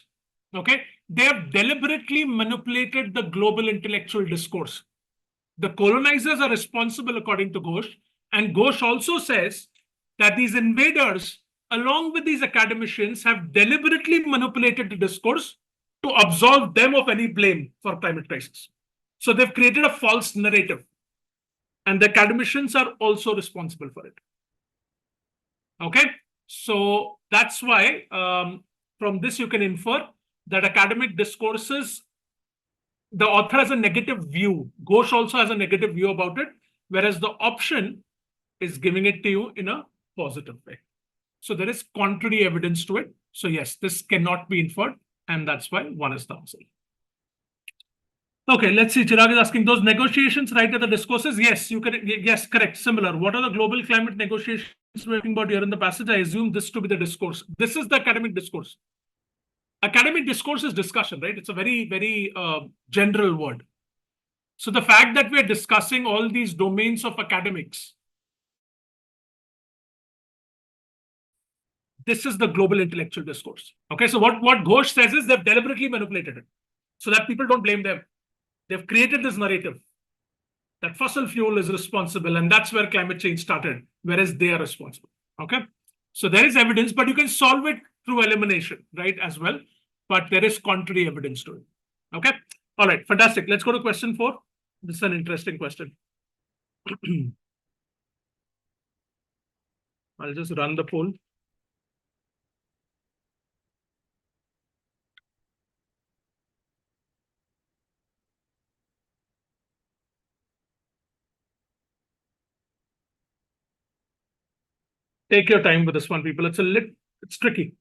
Okay, they have deliberately manipulated the global intellectual discourse. The colonizers are responsible, according to Ghosh, and Ghosh also says that these invaders, along with these academicians, have deliberately manipulated the discourse to absolve them of any blame for climate crisis. So they've created a false narrative, and the academicians are also responsible for it. Okay, so that's why from this you can infer that academic discourses, the author has a negative view. Ghosh also has a negative view about it, whereas the option is giving it to you in a positive way. So there is contrary evidence to it. So yes, this cannot be inferred, and that's why one is the answer. Okay, let's see. Chirag is asking those negotiations right at the discourses. Yes, you can. Yes, correct. Similar. What are the global climate negotiations we're talking about here in the passage? I assume this to be the discourse. This is the academic discourse. Academic discourse is discussion, right? It's a very, very general word. So the fact that we're discussing all these domains of academics, this is the global intellectual discourse. Okay, so what Ghosh says is they've deliberately manipulated it so that people don't blame them. They've created this narrative that fossil fuel is responsible, and that's where climate change started, whereas they are responsible. Okay, so there is evidence, but you can solve it through elimination, right, as well. But there is contrary evidence to it. Okay, all right, fantastic. Let's go to question 4. This is an interesting question. I'll just run the poll. Take your time with this one, people. It's tricky.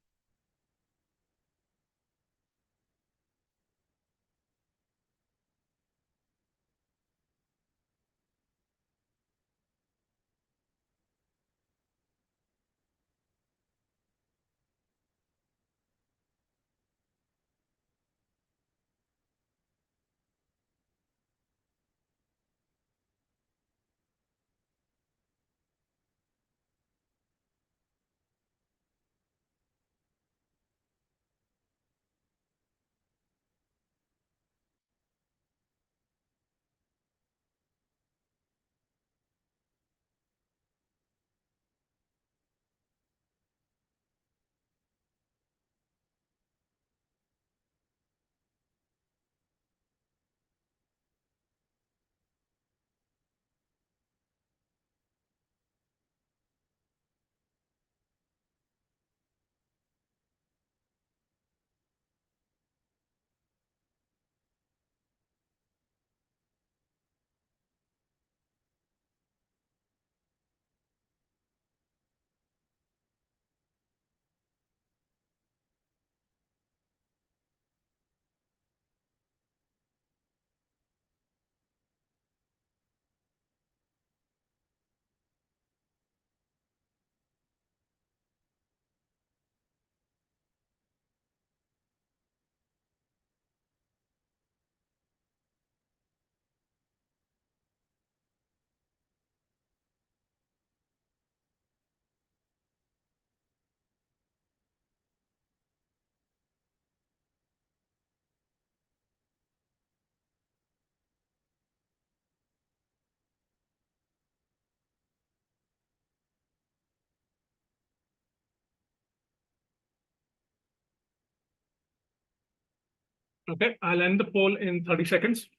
Okay, I'll end the poll in 30 seconds.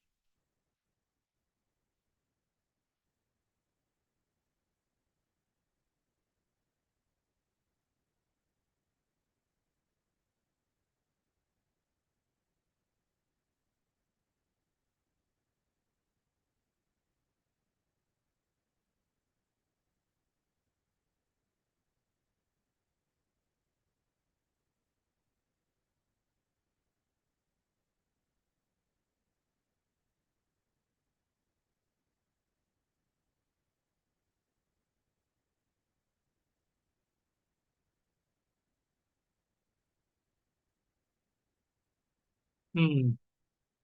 Hmm.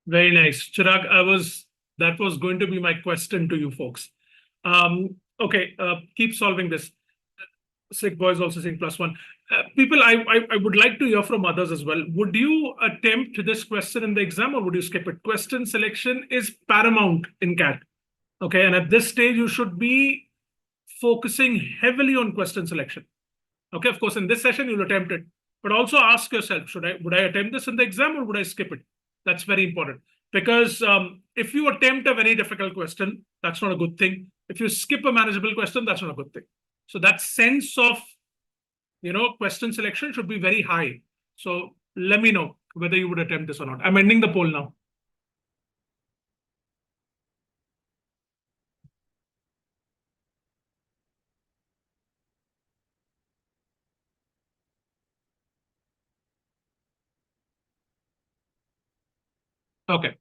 Very nice. Chirag, that was going to be my question to you folks. Okay, keep solving this. Sick boys also saying +1. People, I would like to hear from others as well. Would you attempt this question in the exam or would you skip it? Question selection is paramount in CAT. Okay, and at this stage, you should be focusing heavily on question selection. Okay, of course, in this session, you'll attempt it, but also ask yourself, would I attempt this in the exam or would I skip it? That's very important because if you attempt a very difficult question, that's not a good thing. If you skip a manageable question, that's not a good thing. So that sense of, question selection should be very high. So let me know whether you would attempt this or not. I'm ending the poll now. Okay.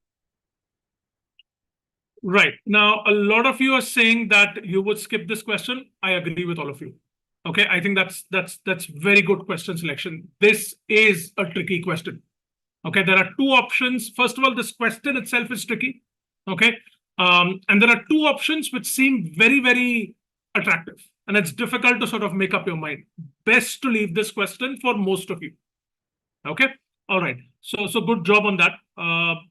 Right. Now, a lot of you are saying that you would skip this question. I agree with all of you. Okay, I think that's very good question selection. This is a tricky question. Okay, there are two options. First of all, this question itself is tricky. Okay, and there are two options which seem very, very attractive, and it's difficult to sort of make up your mind. Best to leave this question for most of you. Okay, all right. So good job on that.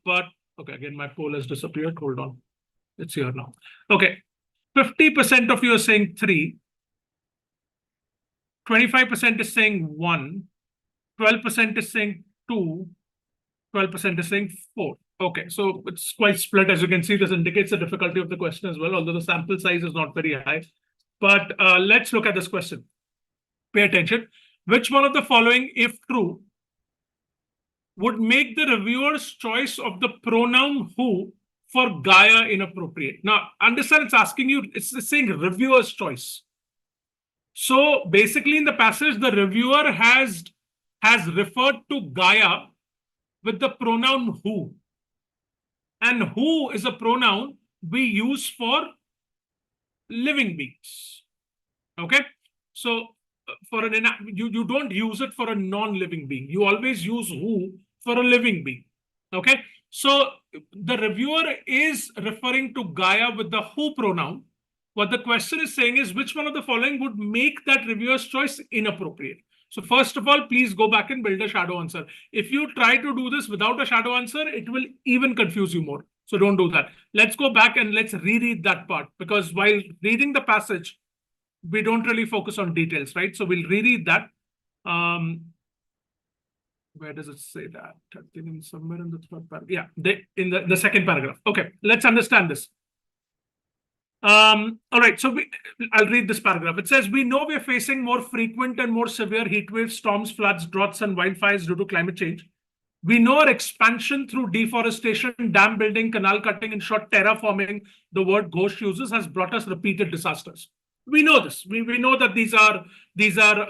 But okay, again, my poll has disappeared. Hold on. It's here now. Okay. 50% of you are saying 3. 25% is saying 1. 12% is saying 2. 12% is saying 4. Okay. So it's quite split. As you can see, this indicates the difficulty of the question as well, although the sample size is not very high. But let's look at this question. Pay attention. Which one of the following, if true, would make the reviewer's choice of the pronoun who for Gaia inappropriate? Now, understand it's asking you, it's saying reviewer's choice. So basically in the passage, the reviewer has referred to Gaia with the pronoun who. And who is a pronoun we use for living beings. Okay? So you don't use it for a non-living being. You always use who for a living being. Okay? So the reviewer is referring to Gaia with the who pronoun. What the question is saying is which one of the following would make that reviewer's choice inappropriate? So first of all, please go back and build a shadow answer. If you try to do this without a shadow answer, it will even confuse you more. So don't do that. Let's go back and let's reread that part because while reading the passage, we don't really focus on details, right? So we'll reread that. Where does it say that? I think somewhere in the third paragraph. Yeah, in the second paragraph. Okay, let's understand this. All right, so I'll read this paragraph. It says, we know we're facing more frequent and more severe heat waves, storms, floods, droughts, and wildfires due to climate change. We know our expansion through deforestation, dam building, canal cutting, in short, terraforming, the word Ghosh uses, has brought us repeated disasters. We know this. We know that these are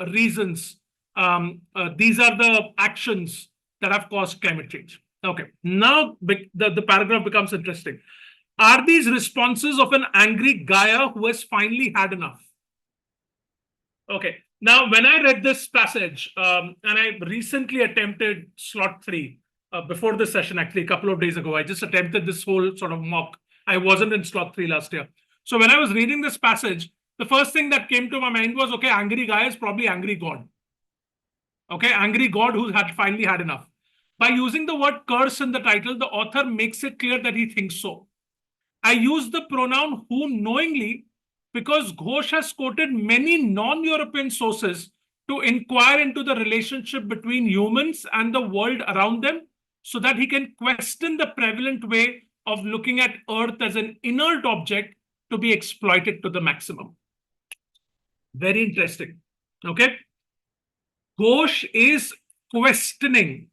reasons. These are the actions that have caused climate change. Okay, now the paragraph becomes interesting. Are these responses of an angry Gaia who has finally had enough? Okay, now when I read this passage, and I recently attempted slot 3 before this session, actually a couple of days ago, I just attempted this whole sort of mock. I wasn't in slot 3 last year. So when I was reading this passage, the first thing that came to my mind was, okay, angry Gaia is probably angry God. Okay, angry God who had finally had enough. By using the word curse in the title, the author makes it clear that he thinks so. I use the pronoun who knowingly because Ghosh has quoted many non-European sources to inquire into the relationship between humans and the world around them so that he can question the prevalent way of looking at Earth as an inert object to be exploited to the maximum. Very interesting. Okay. Ghosh is questioning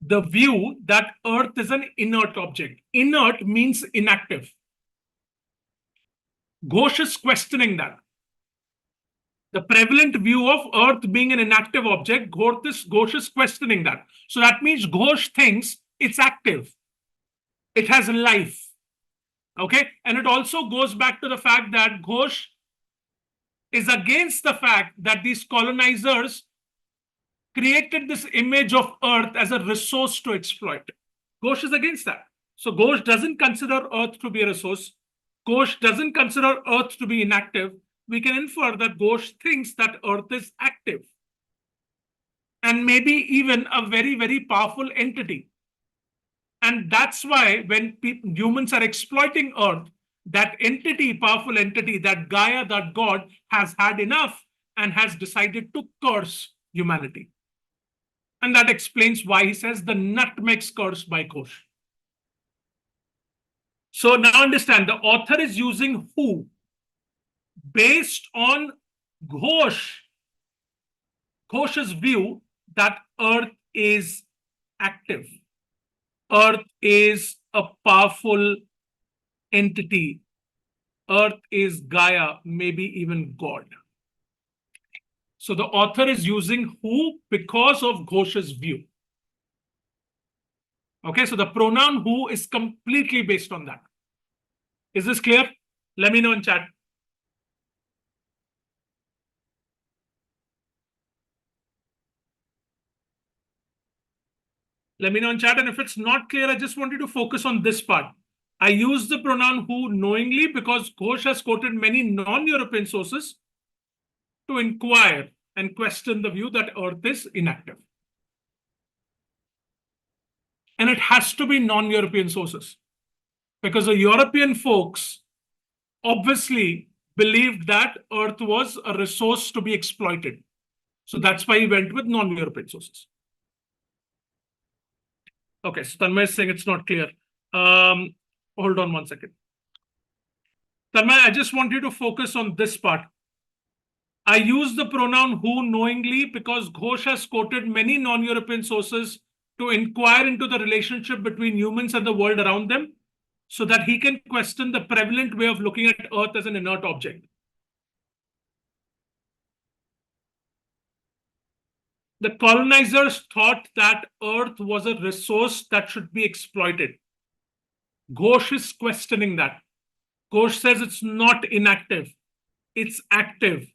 the view that Earth is an inert object. Inert means inactive. Ghosh is questioning that. The prevalent view of Earth being an inactive object, Ghosh is questioning that. So that means Ghosh thinks it's active. It has life. Okay. And it also goes back to the fact that Ghosh is against the fact that these colonizers created this image of Earth as a resource to exploit. Ghosh is against that. So Ghosh doesn't consider Earth to be a resource. Ghosh doesn't consider Earth to be inactive. We can infer that Ghosh thinks that Earth is active and maybe even a very, very powerful entity. And that's why when humans are exploiting Earth, that entity, powerful entity, that Gaia, that God, has had enough and has decided to curse humanity. And that explains why he says the nutmeg's curse by Ghosh. So now understand, the author is using who based on Ghosh's view that Earth is active. Earth is a powerful entity. Earth is Gaia, maybe even God. So the author is using who because of Ghosh's view. Okay, so the pronoun who is completely based on that. Is this clear? Let me know in chat. Let me know in chat. And if it's not clear, I just want you to focus on this part. I use the pronoun who knowingly because Ghosh has quoted many non-European sources to inquire and question the view that Earth is inactive. And it has to be non-European sources because the European folks obviously believed that Earth was a resource to be exploited. So that's why he went with non-European sources. Okay, so Tanmay is saying it's not clear. Hold on 1 second. Tanmay, I just want you to focus on this part. I use the pronoun who knowingly because Ghosh has quoted many non-European sources to inquire into the relationship between humans and the world around them so that he can question the prevalent way of looking at Earth as an inert object. The colonizers thought that Earth was a resource that should be exploited. Ghosh is questioning that. Ghosh says it's not inactive. It's active.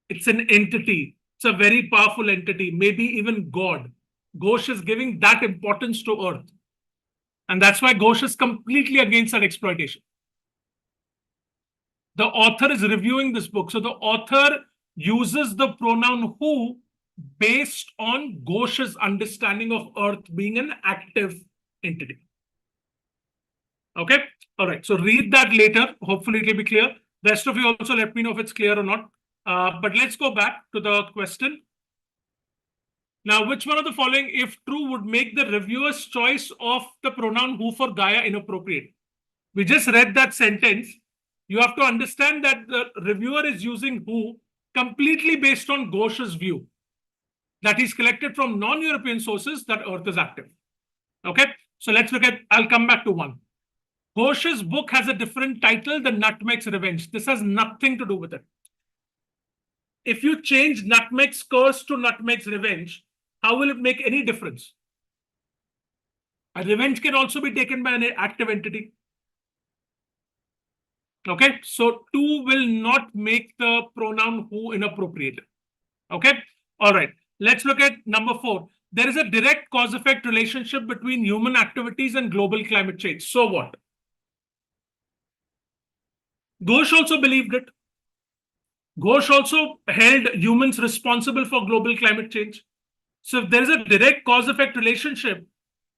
It's an entity. It's a very powerful entity, maybe even God. Ghosh is giving that importance to Earth. And that's why Ghosh is completely against that exploitation. The author is reviewing this book. So the author uses the pronoun who based on Ghosh's understanding of Earth being an active entity. Okay. All right. So read that later. Hopefully it will be clear. The rest of you also let me know if it's clear or not. But let's go back to the question. Now, which one of the following, if true, would make the reviewer's choice of the pronoun who for Gaia inappropriate? We just read that sentence. You have to understand that the reviewer is using who completely based on Ghosh's view that he's collected from non-European sources that Earth is active. Okay, so let's look at, I'll come back to one. Ghosh's book has a different title, The Nutmeg's Revenge. This has nothing to do with it. If you change Nutmeg's Curse to Nutmeg's Revenge, how will it make any difference? A revenge can also be taken by an active entity. Okay, so two will not make the pronoun who inappropriate. Okay, all right. Let's look at number 4. There is a direct cause-effect relationship between human activities and global climate change. So what? Ghosh also believed it. Ghosh also held humans responsible for global climate change. So if there is a direct cause-effect relationship,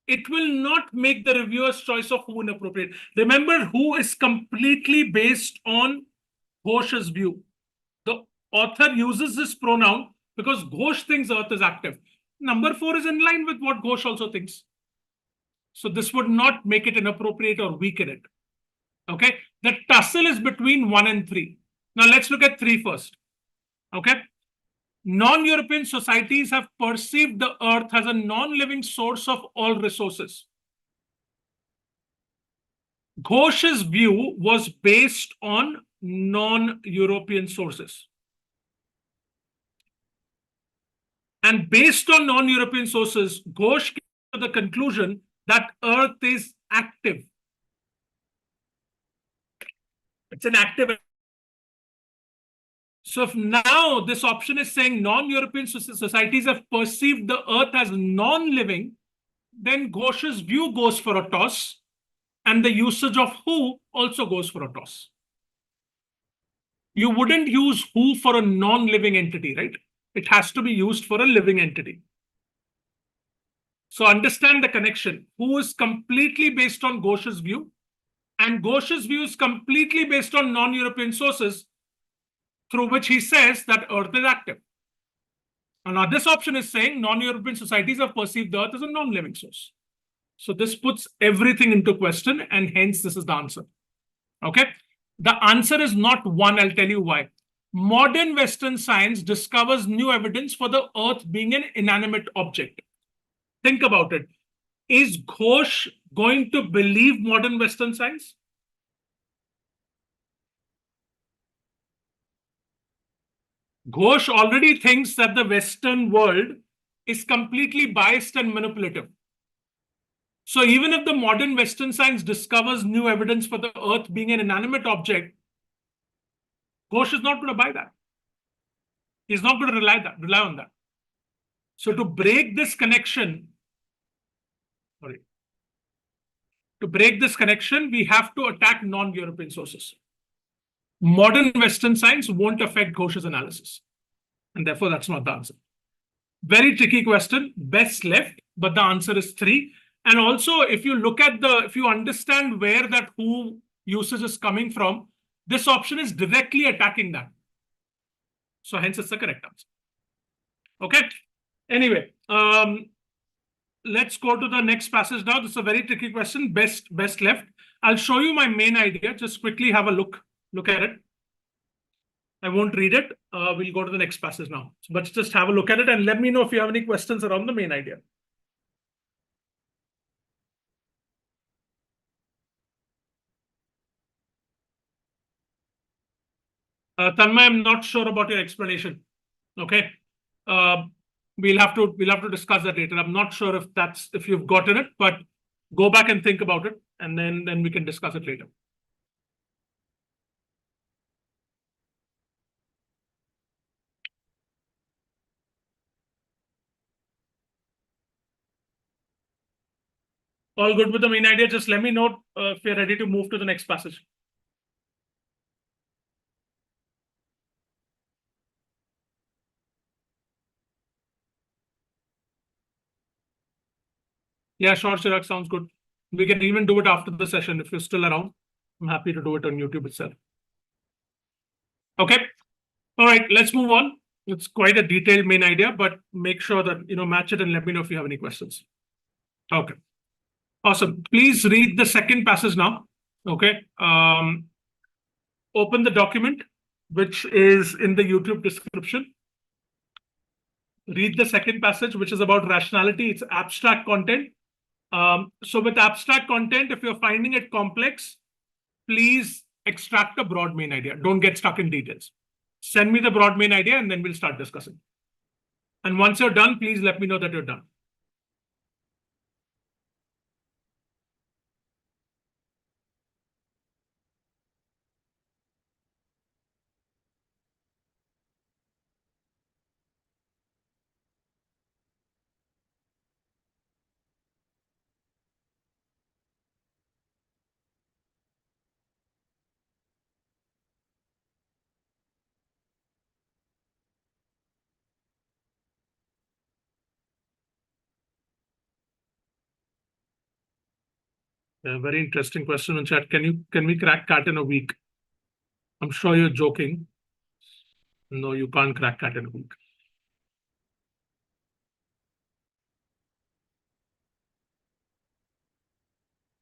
it will not make the reviewer's choice of who inappropriate. Remember, who is completely based on Ghosh's view. The author uses this pronoun because Ghosh thinks Earth is active. Number 4 is in line with what Ghosh also thinks. So this would not make it inappropriate or weaken it. Okay, the tussle is between 1 and 3. Now let's look at 3 first. Okay, non-European societies have perceived the earth as a non-living source of all resources. Ghosh's view was based on non-European sources. And based on non-European sources, Ghosh came to the conclusion that earth is active. It's an active. So if now this option is saying non-European societies have perceived the earth as non-living, then Ghosh's view goes for a toss, and the usage of who also goes for a toss. You wouldn't use who for a non-living entity, right? It has to be used for a living entity. So understand the connection. Who is completely based on Ghosh's view, and Ghosh's view is completely based on non-European sources, through which he says that earth is active. And now this option is saying non-European societies have perceived the earth as a non-living source. So this puts everything into question, and hence this is the answer. Okay, the answer is not 1. I'll tell you why. Modern Western science discovers new evidence for the earth being an inanimate object. Think about it. Is Ghosh going to believe modern Western science? Ghosh already thinks that the Western world is completely biased and manipulative. So even if the modern Western science discovers new evidence for the earth being an inanimate object, Ghosh is not going to buy that. He's not going to rely on that. So to break this connection, we have to attack non-European sources. Modern Western science won't affect Ghosh's analysis, and therefore that's not the answer. Very tricky question, best left, but the answer is 3. And also, if you understand where that who usage is coming from, this option is directly attacking that. So hence it's the correct answer. Okay. Anyway, let's go to the next passage now. This is a very tricky question, best left. I'll show you my main idea. Just quickly have a look at it. I won't read it. We'll go to the next passage now. But just have a look at it and let me know if you have any questions around the main idea. Tanmay, I'm not sure about your explanation. Okay. We'll have to discuss that later. I'm not sure if you've gotten it, but go back and think about it, and then we can discuss it later. All good with the main idea? Just let me know if you're ready to move to the next passage. Yeah, sure, Chirag, sounds good. We can even do it after the session if you're still around. I'm happy to do it on YouTube itself. Okay. All right, let's move on. It's quite a detailed main idea, but make sure that, match it and let me know if you have any questions. Okay. Awesome. Please read the second passage now. Okay. Open the document, which is in the YouTube description. Read the second passage, which is about rationality. It's abstract content. So with abstract content, if you're finding it complex, please extract a broad main idea. Don't get stuck in details. Send me the broad main idea and then we'll start discussing. And once you're done, please let me know that you're done. A very interesting question in chat. Can we crack CAT in a week? I'm sure you're joking. No, you can't crack CAT in a week.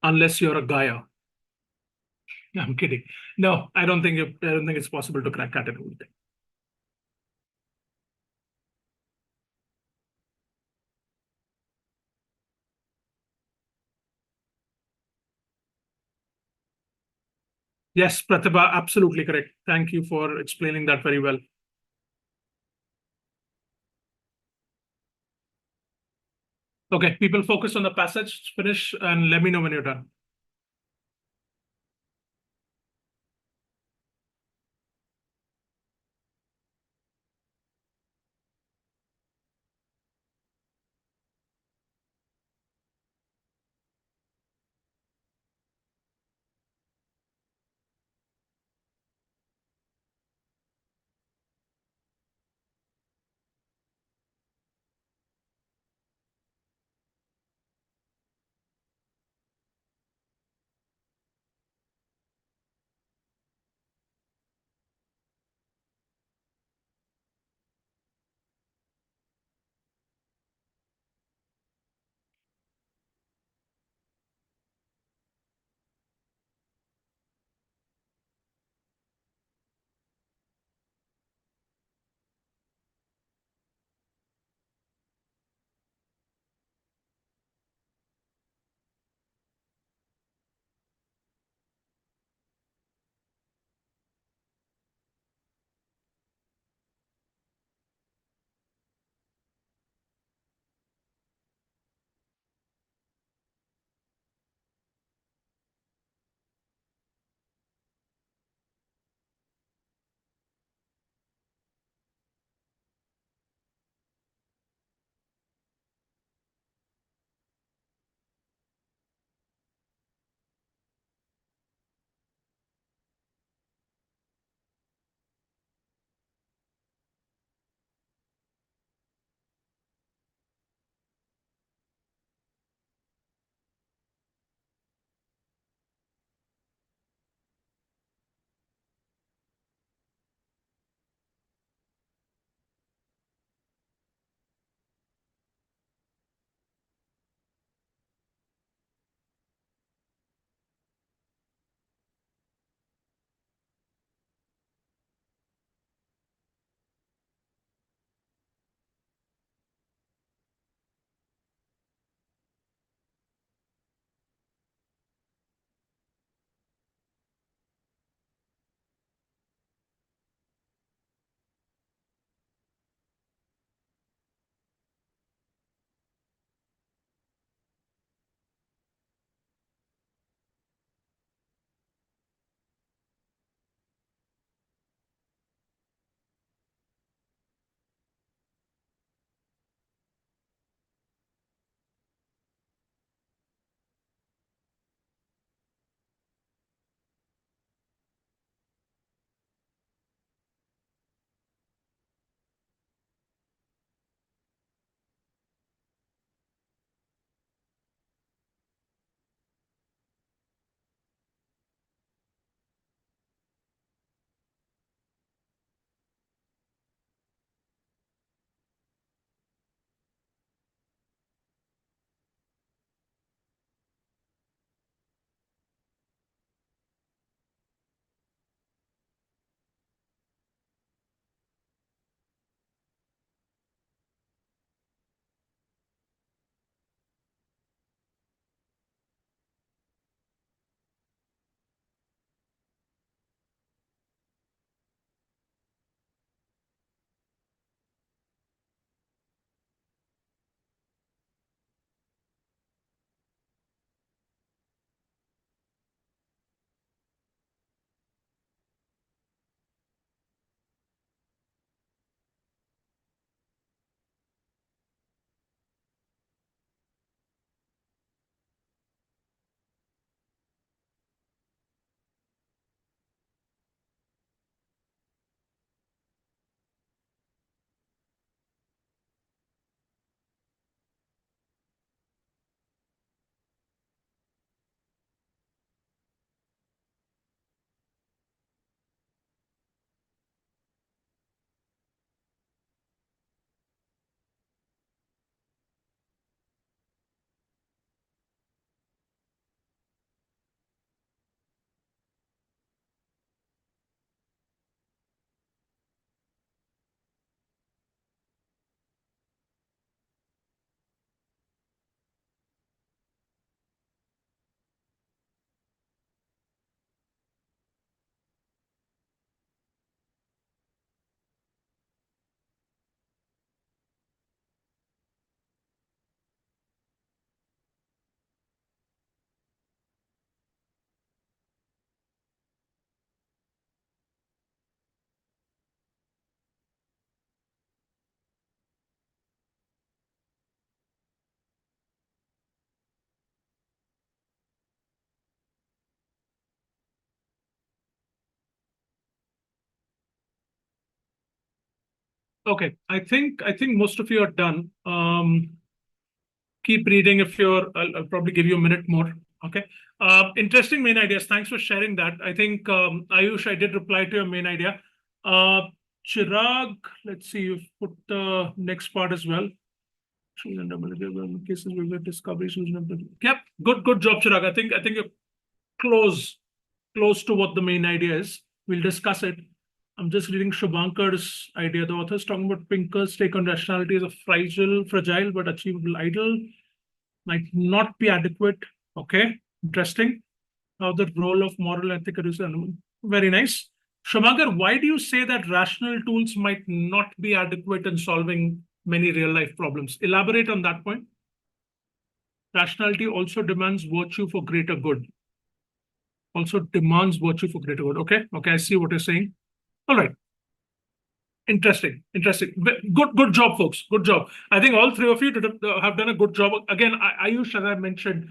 unless you're a Gaia. I'm kidding. No, I don't think it's possible to crack cat and everything. Yes, Pratibha, absolutely correct. Thank you for explaining that very well. Okay, people focus on the passage, finish, and let me know when you're done. Okay, I think most of you are done. Keep reading if you're. I'll probably give you a minute more. Okay. Interesting main ideas. Thanks for sharing that. I think Ayush, I did reply to your main idea. Uh, Chirag, let's see. You've put the next part as well. Cases will get discoveries. Yep. Good job, Chirag. I think you're close close to what the main idea is. We'll discuss it. I'm just reading Shubhankar's idea. The author is talking about Pinker's take on rationality as a fragile but achievable ideal. Might not be adequate. Okay, interesting. How the role of moral ethical is very nice. Shubhankar, why do you say that rational tools might not be adequate in solving many real life problems? Elaborate on that point. Rationality also demands virtue for greater good. Also demands virtue for greater good. Okay, I see what you're saying. All right. Interesting. Good job, folks. Good job. I think all three of you have done a good job. Again, Ayush, as I mentioned,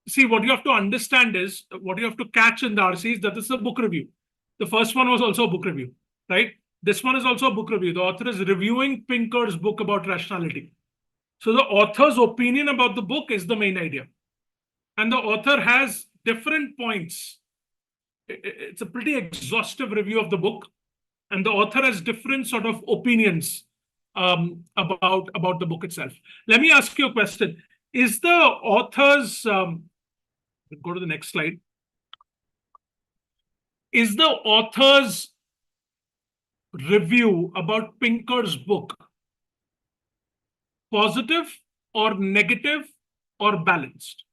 see, what you have to understand is, what you have to catch in the RC is that this is a book review. The first one was also a book review, right? This one is also a book review. The author is reviewing Pinker's book about rationality. So the author's opinion about the book is the main idea. And the author has different points. It's a pretty exhaustive review of the book. And the author has different sort of opinions about the book itself. Let me ask you a question. Is the author's, go to the next slide. Is the author's review about Pinker's book positive or negative or balanced?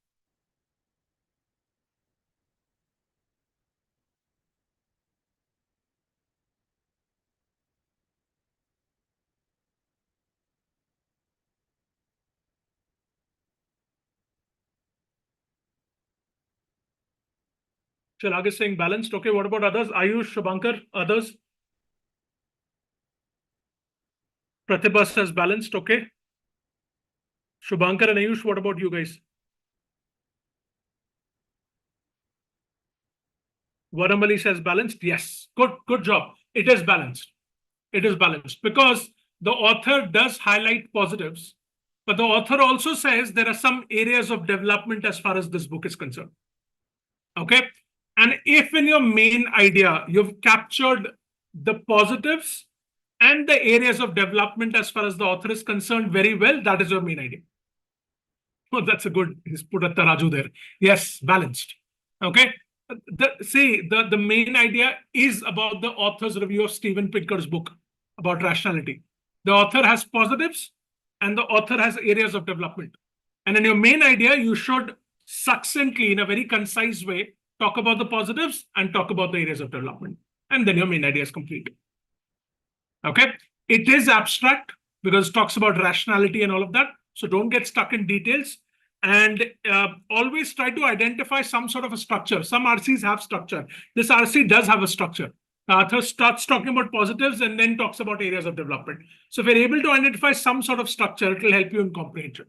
Chirag is saying balanced. Okay, what about others? Ayush, Shubhankar, others? Pratibha says balanced. Okay. Shubhankar and Ayush, what about you guys? Varamali says balanced. Yes. Good job. It is balanced. It is balanced because the author does highlight positives, but the author also says there are some areas of development as far as this book is concerned. Okay. And if in your main idea, you've captured the positives and the areas of development as far as the author is concerned very well, that is your main idea. Oh, that's a good, he's put a taraju there. Yes, balanced. Okay. The main idea is about the author's review of Steven Pinker's book about rationality. The author has positives and the author has areas of development. And in your main idea, you should succinctly, in a very concise way, talk about the positives and talk about the areas of development. And then your main idea is complete. Okay. It is abstract because it talks about rationality and all of that. So don't get stuck in details. And always try to identify some sort of a structure. Some RCs have structure. This RC does have a structure. The author starts talking about positives and then talks about areas of development. So if you're able to identify some sort of structure, it will help you in comprehension.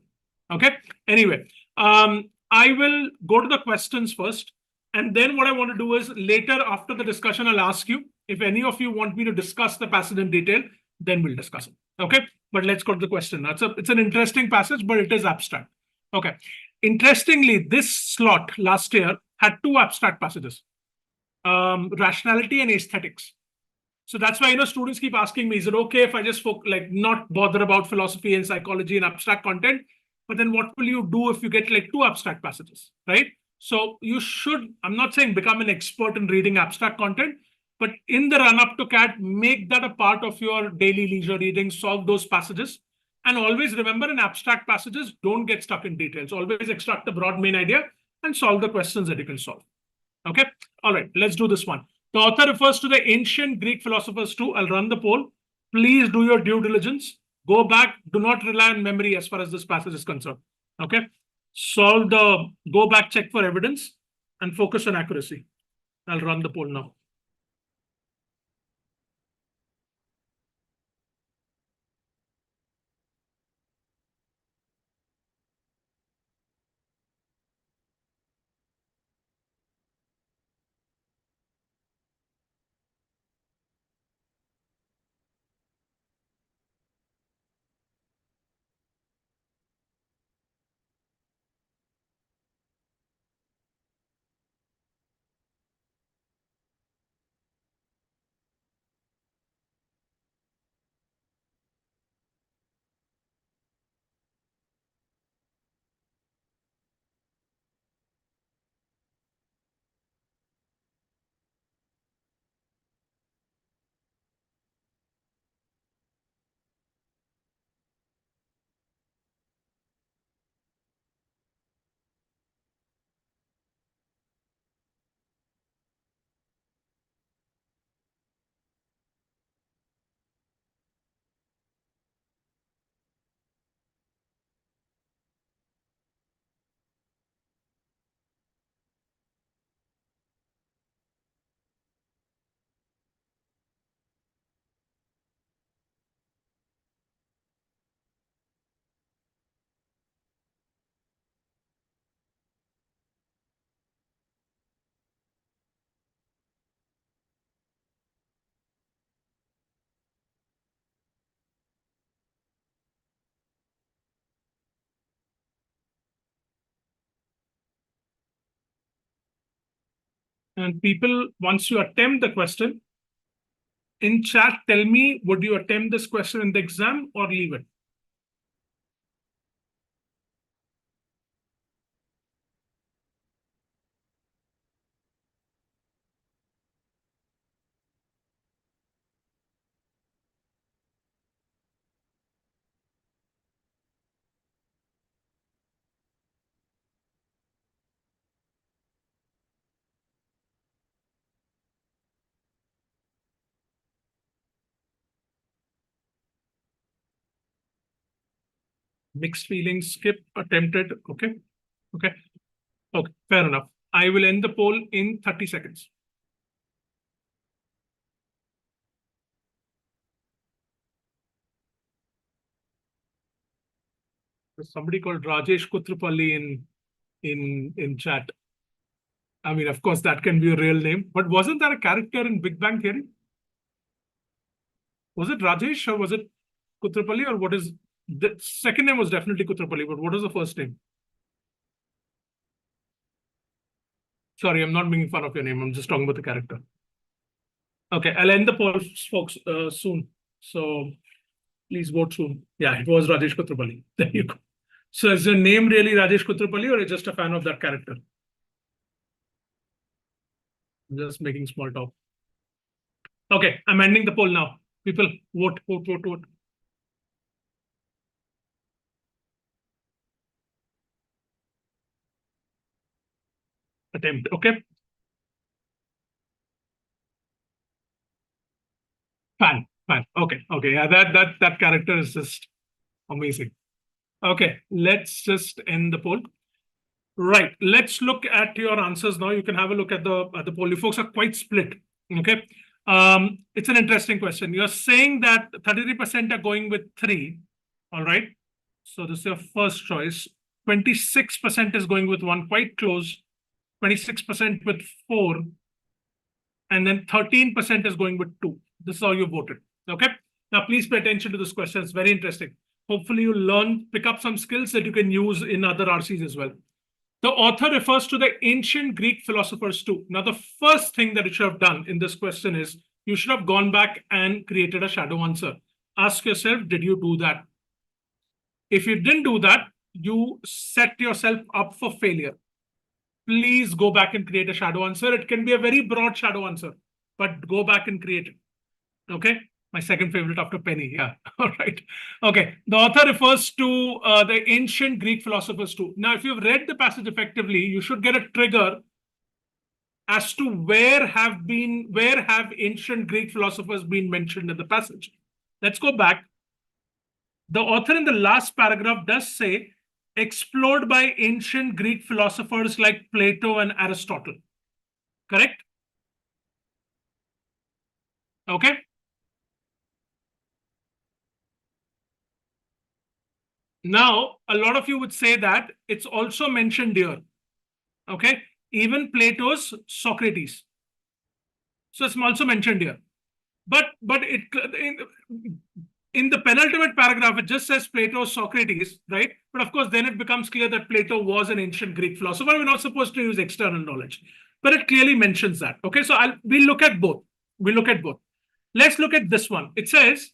Okay. Anyway, I will go to the questions first. And then what I want to do is later after the discussion, I'll ask you if any of you want me to discuss the passage in detail, then we'll discuss it. Okay. But let's go to the question. It's an interesting passage, but it is abstract. Okay. Interestingly, this slot last year had two abstract passages, rationality and aesthetics. So that's why, students keep asking me, is it okay if I just not bother about philosophy and psychology and abstract content? But then what will you do if you get like two abstract passages, right? So you should, I'm not saying become an expert in reading abstract content, but in the run up to CAT, make that a part of your daily leisure reading, solve those passages. And always remember in abstract passages, don't get stuck in details. Always extract the broad main idea and solve the questions that you can solve. Okay. All right. Let's do this one. The author refers to the ancient Greek philosophers too. I'll run the poll. Please do your due diligence. Go back. Do not rely on memory as far as this passage is concerned. Okay. Go back, check for evidence and focus on accuracy. I'll run the poll now. And people, once you attempt the question, in chat, tell me, would you attempt this question in the exam or leave it? Mixed feelings, skip, attempted. Okay. Okay. Okay. Fair enough. I will end the poll in 30 seconds. There's somebody called Rajesh Kutrapalli in chat. I mean, of course, that can be a real name, but wasn't that a character in Big Bang Theory? Was it Rajesh or was it Kutrapalli, or what is the second name? Was definitely Kutrapalli, but what was the first name? Sorry, I'm not making fun of your name. I'm just talking about the character. Okay, I'll end the poll, folks, soon. So please vote soon. Yeah, it was Rajesh Kutrapalli. There you go. So is your name really Rajesh Kutrapalli, or are you just a fan of that character? I'm just making small talk. Okay, I'm ending the poll now. People, vote, vote, vote, vote. Attempt. Okay. Fan. Okay. Okay. Yeah, that character is just amazing. Okay, let's just end the poll. Right. Let's look at your answers now. You can have a look at the poll. You folks are quite split. Okay. It's an interesting question. You're saying that 33% are going with 3. All right. So this is your first choice. 26% is going with 1, quite close. 26% with 4. And then 13% is going with 2. This is how you voted. Okay. Now, please pay attention to this question. It's very interesting. Hopefully, you pick up some skills that you can use in other RCs as well. The author refers to the ancient Greek philosophers too. Now, the first thing that you should have done in this question is you should have gone back and created a shadow answer. Ask yourself, did you do that? If you didn't do that, you set yourself up for failure. Please go back and create a shadow answer. It can be a very broad shadow answer, but go back and create it. Okay. My second favorite after Penny. Yeah. All right. Okay. The author refers to the ancient Greek philosophers too. Now, if you've read the passage effectively, you should get a trigger as to where have ancient Greek philosophers been mentioned in the passage. Let's go back. The author in the last paragraph does say, explored by ancient Greek philosophers like Plato and Aristotle. Correct? Okay. Now, a lot of you would say that it's also mentioned here. Okay. Even Plato's Socrates. So it's also mentioned here. But in the penultimate paragraph, it just says Plato's Socrates, right? But of course, then it becomes clear that Plato was an ancient Greek philosopher. We're not supposed to use external knowledge. But it clearly mentions that. Okay, so we'll look at both. We'll look at both. Let's look at this one. It says,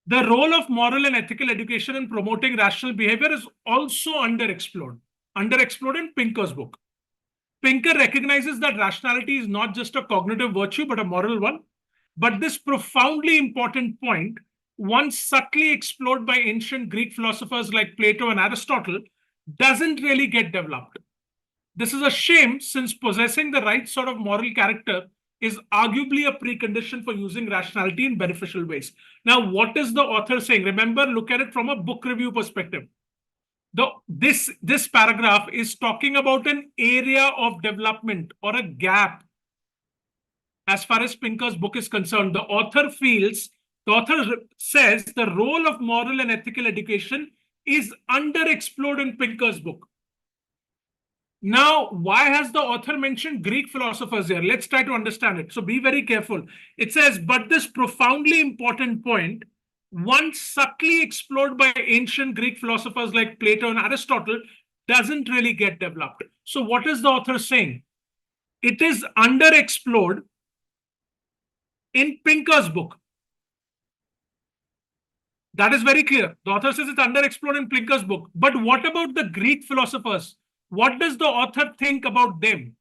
the role of moral and ethical education in promoting rational behavior is also underexplored. Underexplored in Pinker's book. Pinker recognizes that rationality is not just a cognitive virtue, but a moral one. But this profoundly important point, once subtly explored by ancient Greek philosophers like Plato and Aristotle, doesn't really get developed. This is a shame, since possessing the right sort of moral character is arguably a precondition for using rationality in beneficial ways. Now, what is the author saying? Remember, look at it from a book review perspective. This paragraph is talking about an area of development or a gap. As far as Pinker's book is concerned, the author says the role of moral and ethical education is underexplored in Pinker's book. Now, why has the author mentioned Greek philosophers here? Let's try to understand it. So be very careful. It says, but this profoundly important point, once subtly explored by ancient Greek philosophers like Plato and Aristotle, doesn't really get developed. So what is the author saying? It is underexplored in Pinker's book. That is very clear. The author says it's underexplored in Pinker's book. But what about the Greek philosophers? What does the author think about them?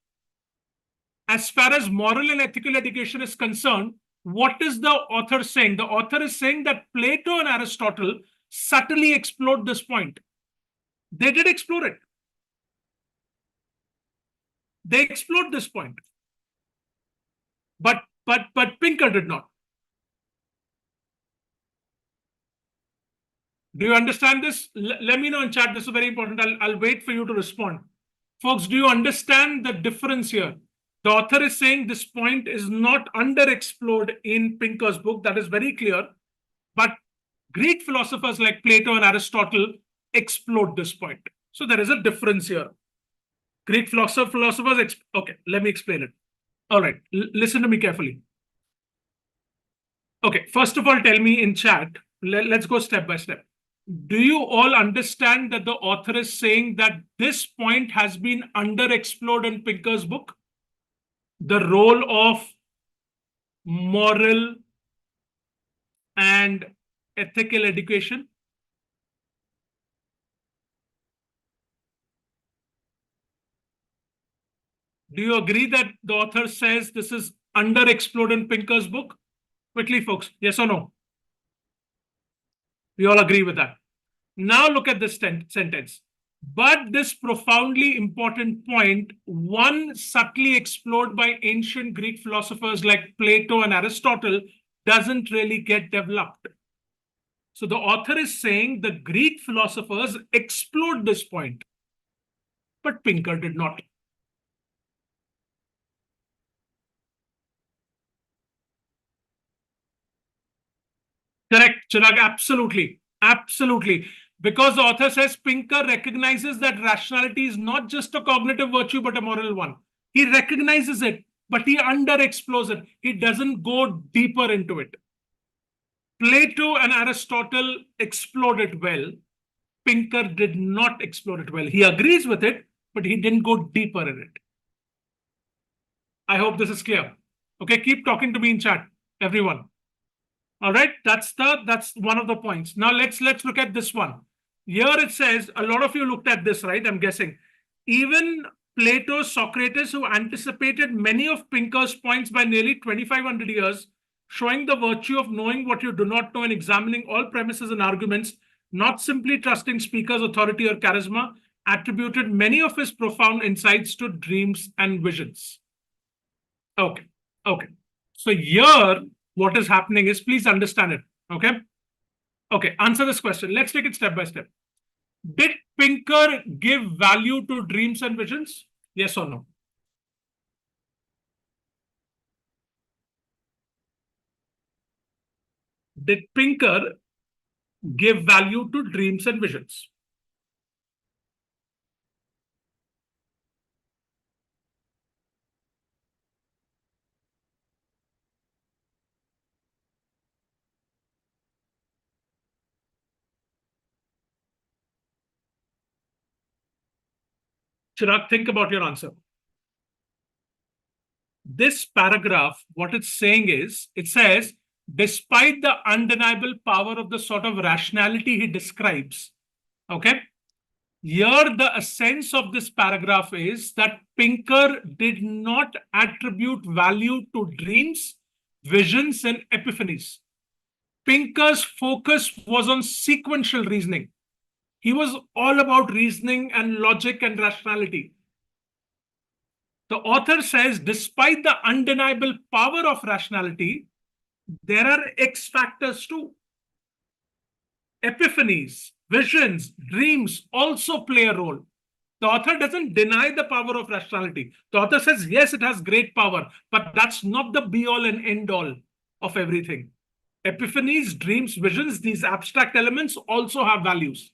As far as moral and ethical education is concerned, what is the author saying? The author is saying that Plato and Aristotle subtly explored this point. They did explore it. They explored this point. But Pinker did not. Do you understand this? Let me know in chat. This is very important. I'll wait for you to respond. Folks, do you understand the difference here? The author is saying this point is not underexplored in Pinker's book. That is very clear. But Greek philosophers like Plato and Aristotle explored this point. So there is a difference here. Greek philosophers, okay, let me explain it. All right, listen to me carefully. Okay, first of all, tell me in chat, let's go step by step. Do you all understand that the author is saying that this point has been underexplored in Pinker's book? The role of moral and ethical education? Do you agree that the author says this is underexplored in Pinker's book? Quickly, folks, yes or no? We all agree with that. Now look at this sentence. But this profoundly important point, one subtly explored by ancient Greek philosophers like Plato and Aristotle, doesn't really get developed. So the author is saying the Greek philosophers explored this point, but Pinker did not. Correct, Chirag, absolutely. Absolutely. Because the author says Pinker recognizes that rationality is not just a cognitive virtue, but a moral one. He recognizes it, but he underexplores it. He doesn't go deeper into it. Plato and Aristotle explored it well. Pinker did not explore it well. He agrees with it, but he didn't go deeper in it. I hope this is clear. Okay, keep talking to me in chat, everyone. All right, that's one of the points. Now let's look at this one. Here it says, a lot of you looked at this, right? I'm guessing. Even Plato, Socrates, who anticipated many of Pinker's points by nearly 2,500 years, showing the virtue of knowing what you do not know and examining all premises and arguments, not simply trusting speaker's authority or charisma, attributed many of his profound insights to dreams and visions. Okay. So here, what is happening is, please understand it, okay? Okay, answer this question. Let's take it step by step. Did Pinker give value to dreams and visions? Yes or no? Did Pinker give value to dreams and visions? Chirag, think about your answer. This paragraph, what it's saying is, it says, despite the undeniable power of the sort of rationality he describes, okay? Here, the essence of this paragraph is that Pinker did not attribute value to dreams, visions, and epiphanies. Pinker's focus was on sequential reasoning. He was all about reasoning and logic and rationality. The author says, despite the undeniable power of rationality, there are X factors too. Epiphanies, visions, dreams also play a role. The author doesn't deny the power of rationality. The author says, yes, it has great power, but that's not the be-all and end-all of everything. Epiphanies, dreams, visions, these abstract elements also have values.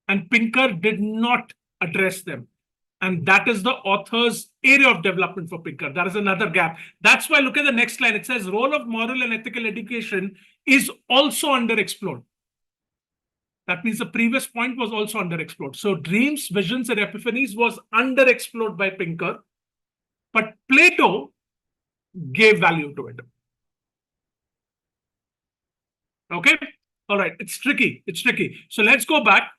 And Pinker did not address them. And that is the author's area of development for Pinker. That is another gap. That's why look at the next line. It says, role of moral and ethical education is also underexplored. That means the previous point was also underexplored. So dreams, visions, and epiphanies was underexplored by Pinker. but Plato gave value to it. Okay, all right, it's tricky. It's tricky. So let's go back.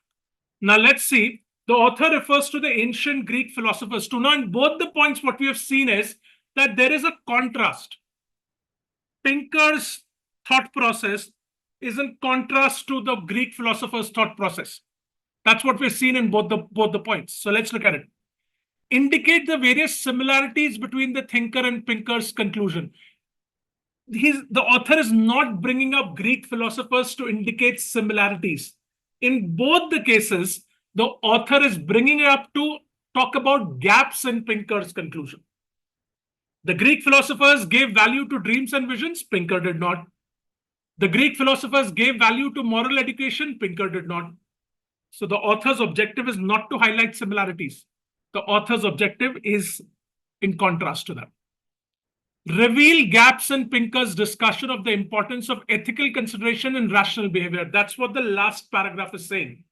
Now let's see. The author refers to the ancient Greek philosophers. To know in both the points, what we have seen is that there is a contrast. Pinker's thought process is in contrast to the Greek philosophers' thought process. That's what we've seen in both the points. So let's look at it. Indicate the various similarities between the thinker and Pinker's conclusion. The author is not bringing up Greek philosophers to indicate similarities. In both the cases, the author is bringing it up to talk about gaps in Pinker's conclusion. The Greek philosophers gave value to dreams and visions. Pinker did not. The Greek philosophers gave value to moral education. Pinker did not. So the author's objective is not to highlight similarities. The author's objective is in contrast to them. Reveal gaps in Pinker's discussion of the importance of ethical consideration and rational behavior. That's what the last paragraph is saying.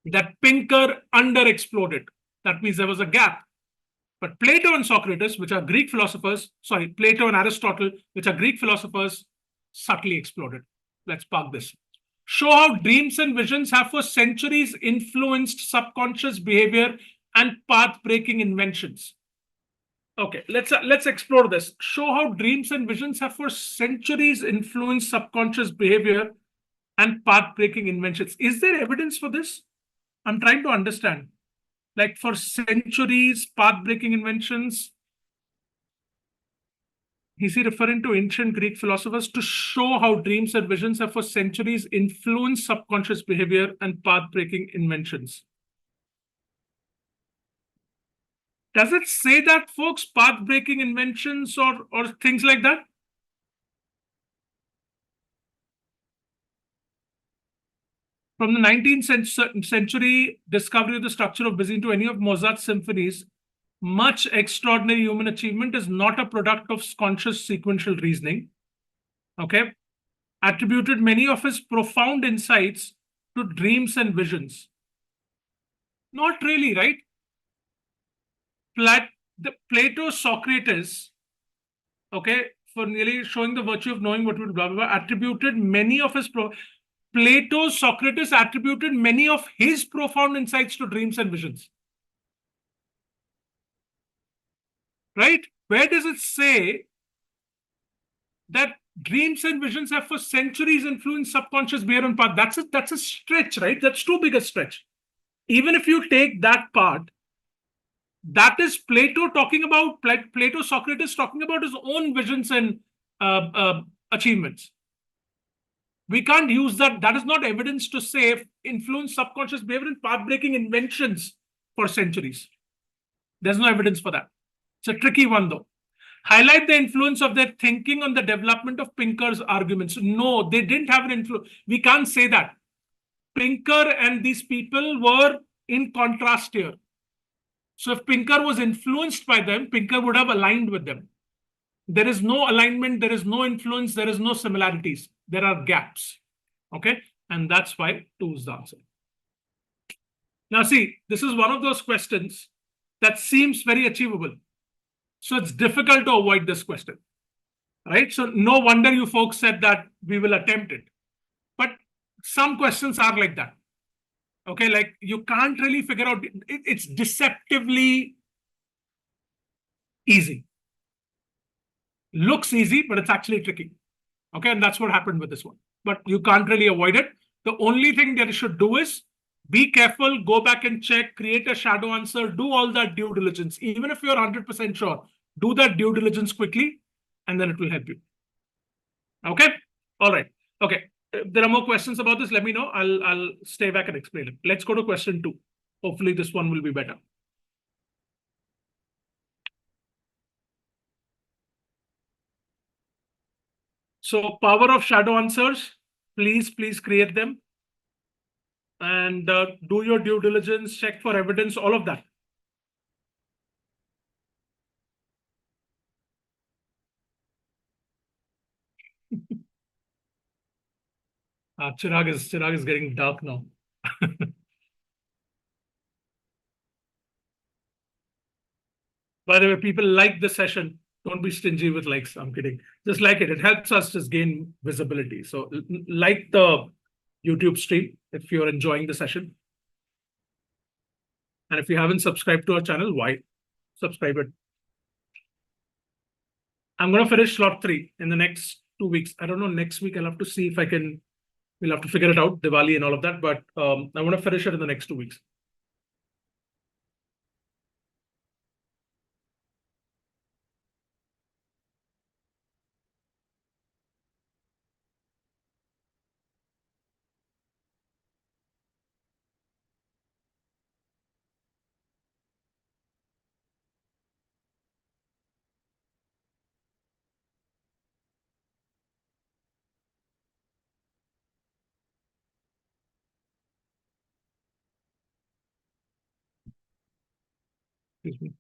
That Pinker underexplored it. That means there was a gap. But Plato and Socrates, which are Greek philosophers, Plato and Aristotle, which are Greek philosophers, subtly explored it. Let's park this. Show how dreams and visions have for centuries influenced subconscious behavior and path-breaking inventions. Okay, let's explore this. Show how dreams and visions have for centuries influenced subconscious behavior and path-breaking inventions. Is there evidence for this? I'm trying to understand. Like for centuries, path-breaking inventions. Is he referring to ancient Greek philosophers to show how dreams and visions have for centuries influenced subconscious behavior and path-breaking inventions? Does it say that, folks, path-breaking inventions or things like that? From the 19th century discovery of the structure of busy into any of Mozart's symphonies, much extraordinary human achievement is not a product of conscious sequential reasoning. Okay. Attributed many of his profound insights to dreams and visions. Not really, right? Plato, Socrates, okay, for nearly showing the virtue of knowing what would blah, blah, blah, attributed many of his Plato, Socrates attributed many of his profound insights to dreams and visions. Right? Where does it say that dreams and visions have for centuries influenced subconscious behavior and path? That's a stretch, right? That's too big a stretch. Even if you take that part, that is Plato talking about, Plato, Socrates talking about his own visions and achievements. We can't use that. That is not evidence to say influence subconscious behavior and path-breaking inventions for centuries. There's no evidence for that. It's a tricky one, though. Highlight the influence of their thinking on the development of Pinker's arguments. No, they didn't have an influence. We can't say that. Pinker and these people were in contrast here. So if Pinker was influenced by them, Pinker would have aligned with them. There is no alignment, there is no influence, there is no similarities. There are gaps. Okay? And that's why 2 is the answer. Now see, this is one of those questions that seems very achievable. So it's difficult to avoid this question. Right? So no wonder you folks said that we will attempt it. But some questions are like that. Okay, like you can't really figure out, it's deceptively easy. Looks easy, but it's actually tricky. Okay, and that's what happened with this one. But you can't really avoid it. The only thing that you should do is be careful, go back and check, create a shadow answer, do all that due diligence. Even if you're 100% sure, do that due diligence quickly, and then it will help you. Okay, all right, okay. If there are more questions about this, let me know. I'll stay back and explain it. Let's go to question 2. Hopefully this one will be better. So power of shadow answers, please create them. And do your due diligence, check for evidence, all of that. Chirag is getting dark now. By the way, people like the session. Don't be stingy with likes. I'm kidding. Just like it. It helps us just gain visibility. So like the YouTube stream if you're enjoying the session. And if you haven't subscribed to our channel, why? Subscribe it. I'm going to finish slot 3 in the next 2 weeks. I don't know, next week I'll have to see if I can, we'll have to figure it out, Diwali and all of that. But I want to finish it in the next 2 weeks. Excuse me.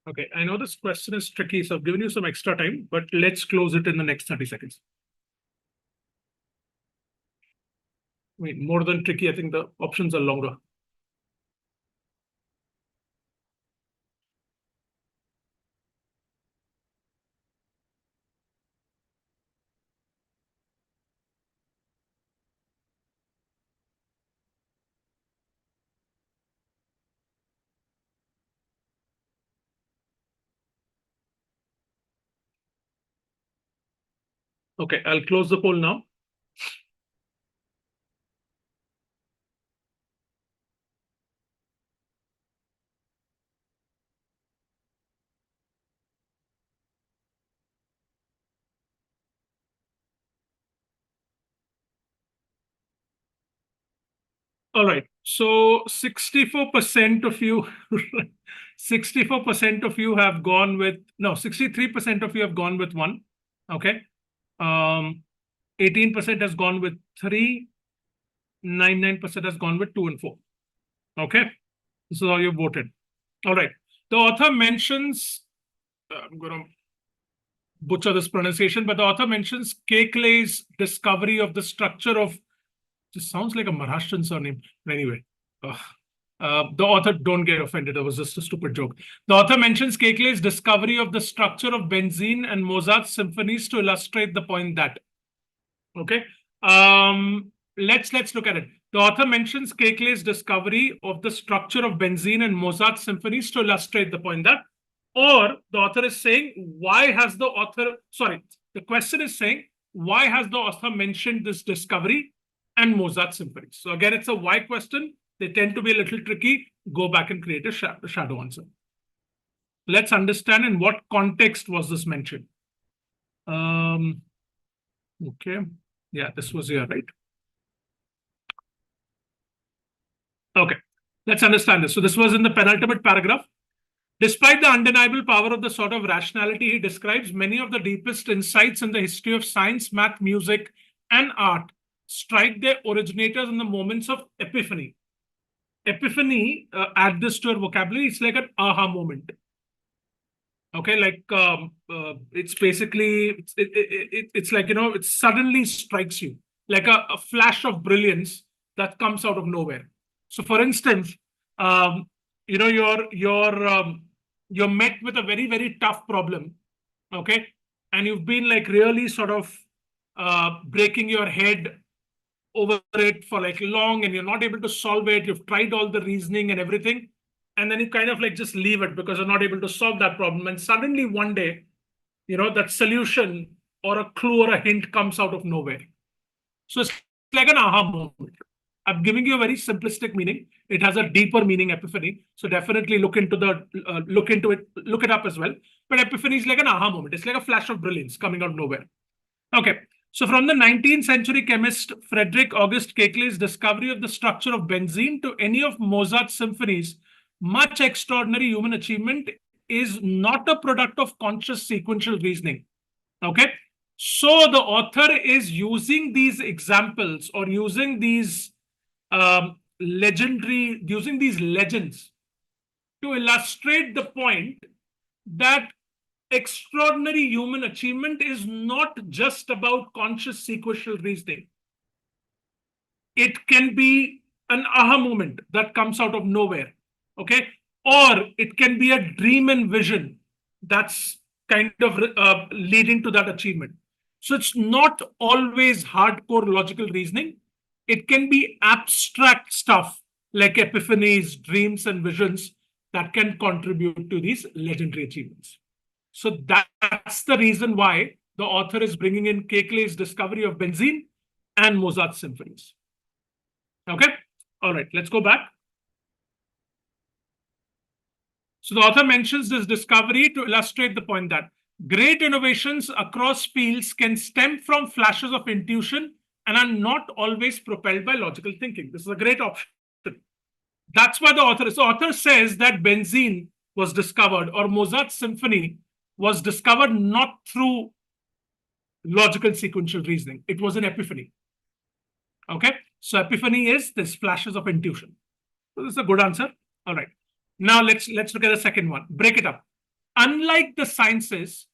Okay, I know this question is tricky, so I've given you some extra time, but let's close it in the next 30 seconds. I mean, more than tricky, I think the options are longer. Okay, I'll close the poll now. All right. So 64% of you, 64% of you have gone with, no, 63% of you have gone with 1. Okay. 18% has gone with 3. 99% has gone with 2 and 4. Okay. This is how you voted. All right. The author mentions, I'm going to butcher this pronunciation, but the author mentions Kekle's discovery of the structure of, this sounds like a Maharashtrian surname. Anyway, the author, don't get offended. That was just a stupid joke. The author mentions Kekle's discovery of the structure of benzene and Mozart's symphonies to illustrate the point that. Okay. Let's look at it. The author mentions Kekle's discovery of the structure of benzene and Mozart's symphonies to illustrate the point that. Or the author is saying, why has the author, sorry, the question is saying, why has the author mentioned this discovery and Mozart symphonies? So again, it's a why question. They tend to be a little tricky. Go back and create a shadow answer. Let's understand in what context was this mentioned. Okay. Yeah, this was here, right? Okay, let's understand this. So this was in the penultimate paragraph. Despite the undeniable power of the sort of rationality, he describes many of the deepest insights in the history of science, math, music, and art strike their originators in the moments of epiphany. Epiphany, add this to your vocabulary, it's like an aha moment. Okay, like it's basically it's like, you know, it suddenly strikes you like a flash of brilliance that comes out of nowhere. So for instance, um, you know, you're met with a very tough problem. Okay, and you've been like really sort of breaking your head over it for like long, and you're not able to solve it. You've tried all the reasoning and everything, and then you kind of like just leave it because you're not able to solve that problem. And suddenly one day, you know, that solution or a clue or a hint comes out of nowhere. So it's like an aha moment. I'm giving you a very simplistic meaning. It has a deeper meaning, epiphany. So definitely look into it, look it up as well. But epiphany is like an aha moment. It's like a flash of brilliance coming out of nowhere. Okay. So from the 19th century chemist Frederick August Kekulé's discovery of the structure of benzene to any of Mozart's symphonies, much extraordinary human achievement is not a product of conscious sequential reasoning. Okay. So the author is using these examples or using these using these legends to illustrate the point that extraordinary human achievement is not just about conscious sequential reasoning. It can be an aha moment that comes out of nowhere, okay? Or it can be a dream and vision that's kind of leading to that achievement. So it's not always hardcore logical reasoning. It can be abstract stuff like epiphanies, dreams, and visions that can contribute to these legendary achievements. So that's the reason why the author is bringing in Kekulé's discovery of benzene and Mozart's symphonies. Okay, all right, let's go back. So the author mentions this discovery to illustrate the point that great innovations across fields can stem from flashes of intuition and are not always propelled by logical thinking. This is a great option. That's why the author says that benzene was discovered or Mozart's symphony was discovered not through logical sequential reasoning. It was an epiphany. Okay, so epiphany is this flashes of intuition. So this is a good answer. All right. Now let's look at the second one. Break it up. Unlike the sciences,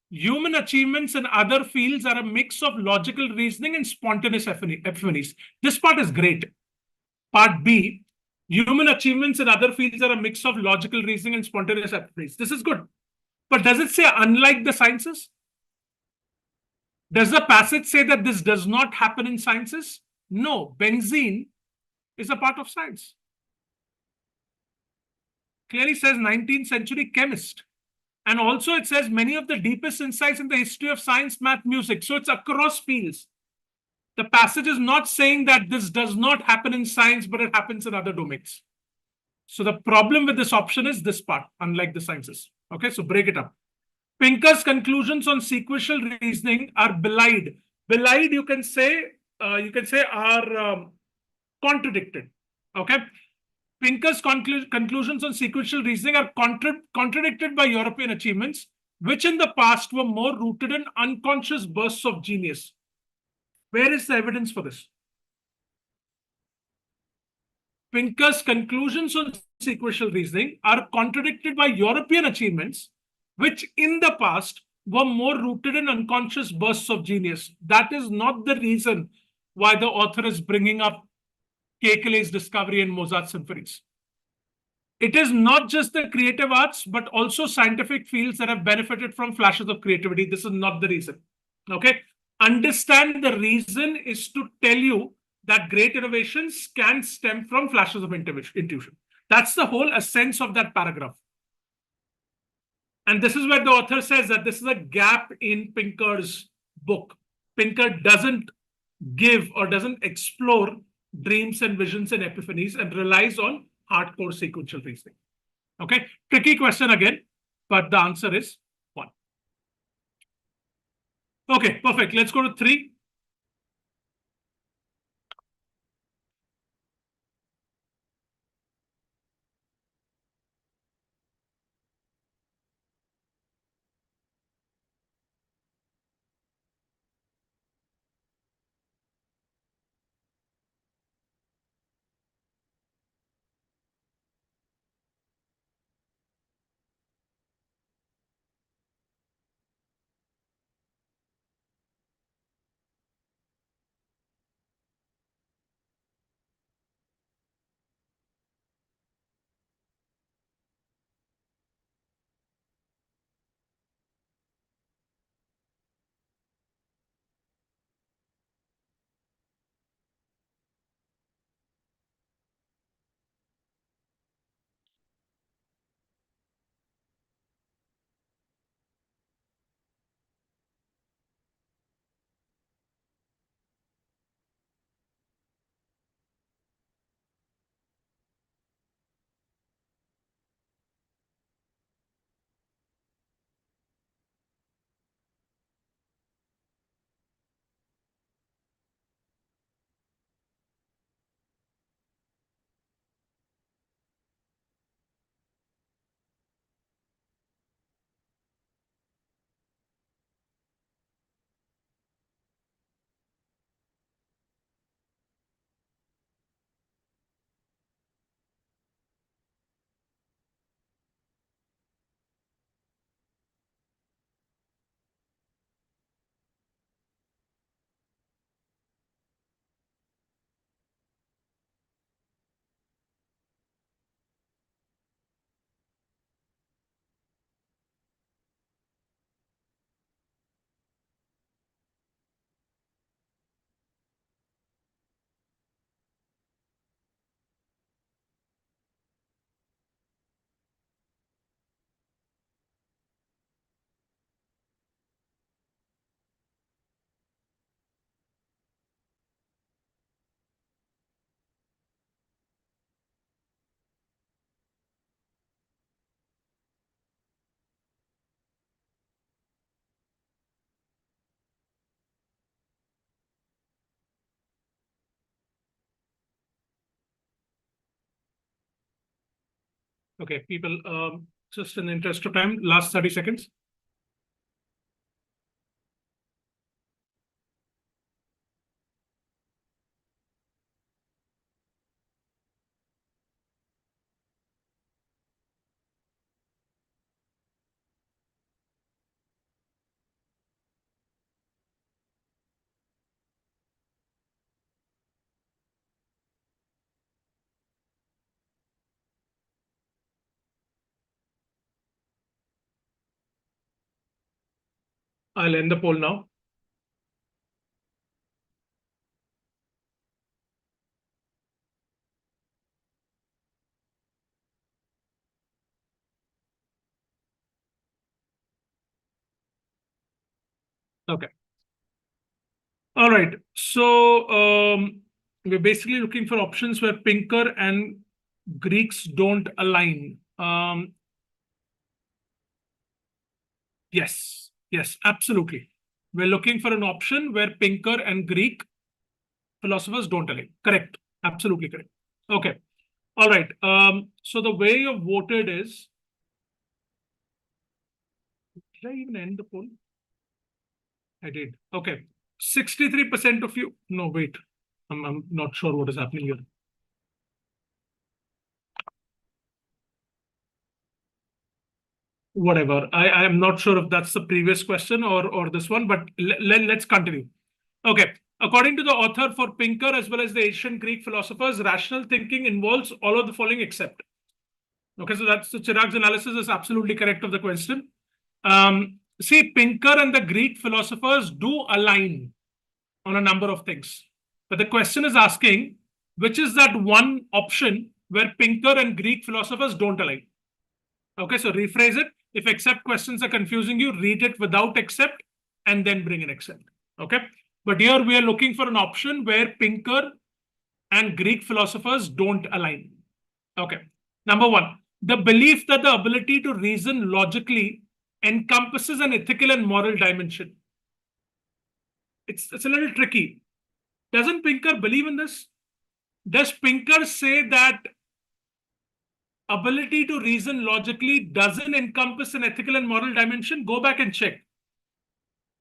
human achievements in other fields are a mix of logical reasoning and spontaneous epiphanies. This part is great. Part B, human achievements in other fields are a mix of logical reasoning and spontaneous epiphanies. This is good. But does it say unlike the sciences? Does the passage say that this does not happen in sciences? No, benzene is a part of science. Clearly says 19th century chemist. And also it says many of the deepest insights in the history of science, math, music. So it's across fields. The passage is not saying that this does not happen in science, but it happens in other domains. So the problem with this option is this part, unlike the sciences. Okay, so break it up. Pinker's conclusions on sequential reasoning are belied. Belied, you can say are contradicted. Okay. Pinker's conclusions on sequential reasoning are contradicted by European achievements, which in the past were more rooted in unconscious bursts of genius. Where is the evidence for this? Pinker's conclusions on sequential reasoning are contradicted by European achievements, which in the past were more rooted in unconscious bursts of genius. That is not the reason why the author is bringing up Kekulé's discovery in Mozart symphonies. It is not just the creative arts, but also scientific fields that have benefited from flashes of creativity. This is not the reason. Okay. Understand the reason is to tell you that great innovations can stem from flashes of intuition. That's the whole essence of that paragraph. And this is where the author says that this is a gap in Pinker's book. Pinker doesn't give or doesn't explore dreams and visions and epiphanies and relies on hardcore sequential reasoning. Okay, tricky question again, but the answer is 1. Okay, perfect. Let's go to 3. Okay, people, just in the interest of time, last 30 seconds. I'll end the poll now. Okay. All right. So we're basically looking for options where Pinker and Greeks don't align. Yes, yes, absolutely. We're looking for an option where Pinker and Greek philosophers don't align. Correct. Absolutely correct. Okay. All right. So the way you voted is, did I even end the poll? I did. Okay. 63% of you. No, wait. I'm not sure what is happening here. Whatever. I am not sure if that's the previous question or this one, but let's continue. Okay. According to the author, for Pinker as well as the ancient Greek philosophers, rational thinking involves all of the following except. Okay, so that's the Chirag's analysis is absolutely correct of the question. See, Pinker and the Greek philosophers do align on a number of things. But the question is asking, which is that one option where Pinker and Greek philosophers don't align? Okay, so rephrase it. If except questions are confusing you, read it without except and then bring in except. Okay, but here we are looking for an option where Pinker and Greek philosophers don't align. Okay, number one, the belief that the ability to reason logically encompasses an ethical and moral dimension. It's a little tricky. Doesn't Pinker believe in this? Does Pinker say that ability to reason logically doesn't encompass an ethical and moral dimension? Go back and check.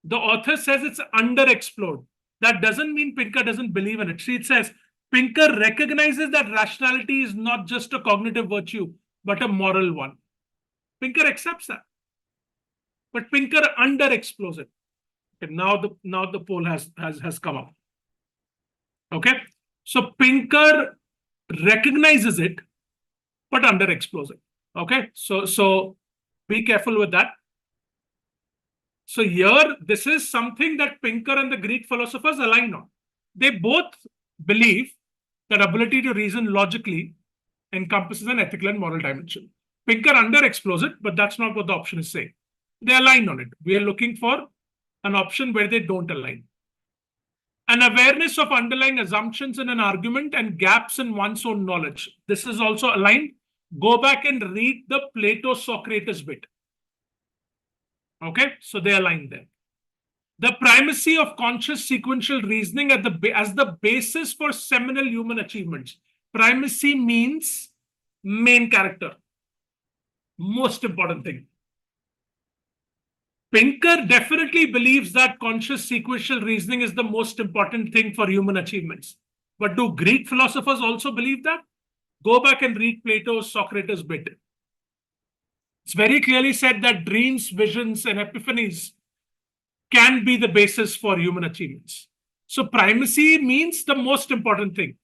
The author says it's underexplored. That doesn't mean Pinker doesn't believe in it. See, it says Pinker recognizes that rationality is not just a cognitive virtue, but a moral one. Pinker accepts that. But Pinker underexplores it. Okay, now the poll has come up. Okay. So Pinker recognizes it, but underexplores it. Okay. So be careful with that. So here, this is something that Pinker and the Greek philosophers align on. They both believe that ability to reason logically encompasses an ethical and moral dimension. Pinker underexplores it, but that's not what the option is saying. They align on it. We are looking for an option where they don't align. An awareness of underlying assumptions in an argument and gaps in one's own knowledge. This is also aligned. Go back and read the Plato-Socrates bit. Okay, so they align there. The primacy of conscious sequential reasoning as the basis for seminal human achievements. Primacy means main character. Most important thing. Pinker definitely believes that conscious sequential reasoning is the most important thing for human achievements. But do Greek philosophers also believe that? Go back and read Plato's Socrates bit. It's very clearly said that dreams, visions, and epiphanies can be the basis for human achievements. So primacy means the most important thing.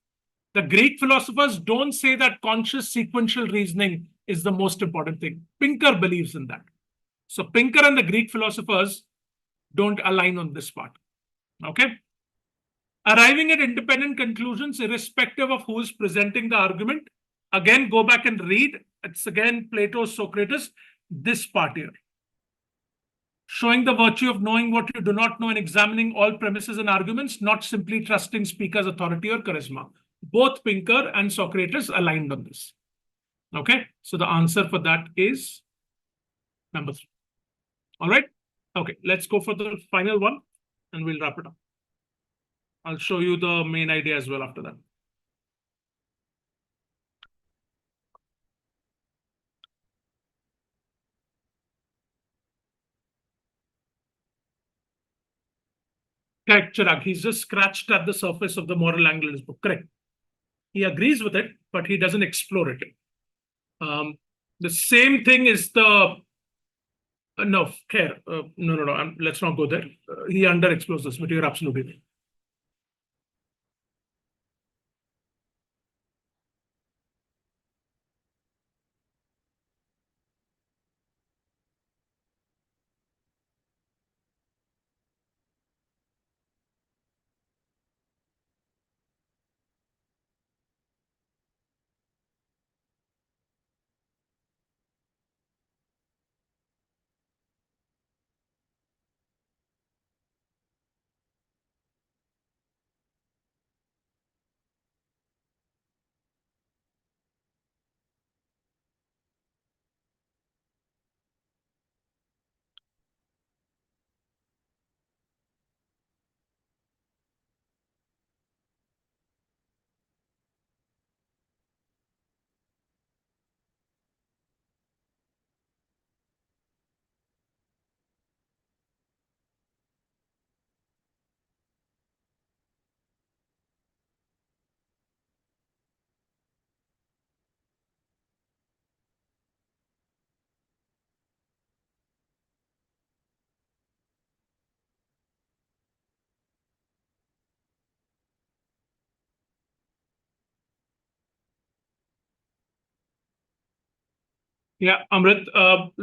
The Greek philosophers don't say that conscious sequential reasoning is the most important thing. Pinker believes in that. So Pinker and the Greek philosophers don't align on this part. Okay. Arriving at independent conclusions irrespective of who is presenting the argument. Again, go back and read. It's again Plato's Socrates, this part here. Showing the virtue of knowing what you do not know and examining all premises and arguments, not simply trusting speaker's authority or charisma. Both Pinker and Socrates aligned on this. Okay, so the answer for that is number 3. All right. Okay, let's go for the final one and we'll wrap it up. I'll show you the main idea as well after that. Correct, Chirag. He's just scratched at the surface of the moral angle in his book. Correct. He agrees with it, but he doesn't explore it. The same thing is the no care. No. Let's not go there. He underexplores this, but you're absolutely right. Yeah, Amrit,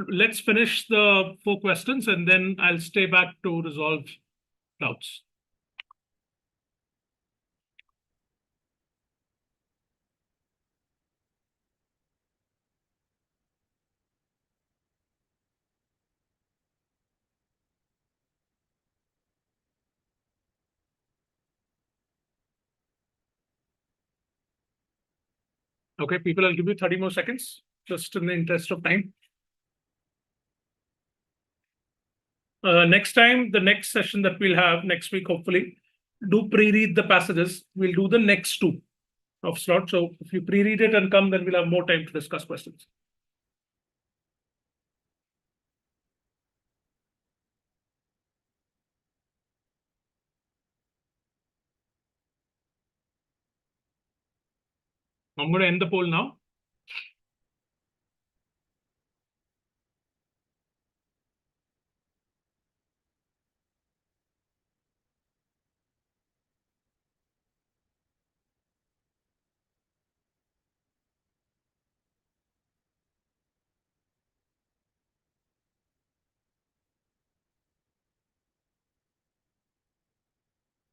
let's finish the 4 questions and then I'll stay back to resolve doubts. Okay, people, I'll give you 30 more seconds, just in the interest of time. Next time, the next session that we'll have next week, hopefully, do pre-read the passages. We'll do the next 2 of slot. So if you pre-read it and come, then we'll have more time to discuss questions. I'm going to end the poll now.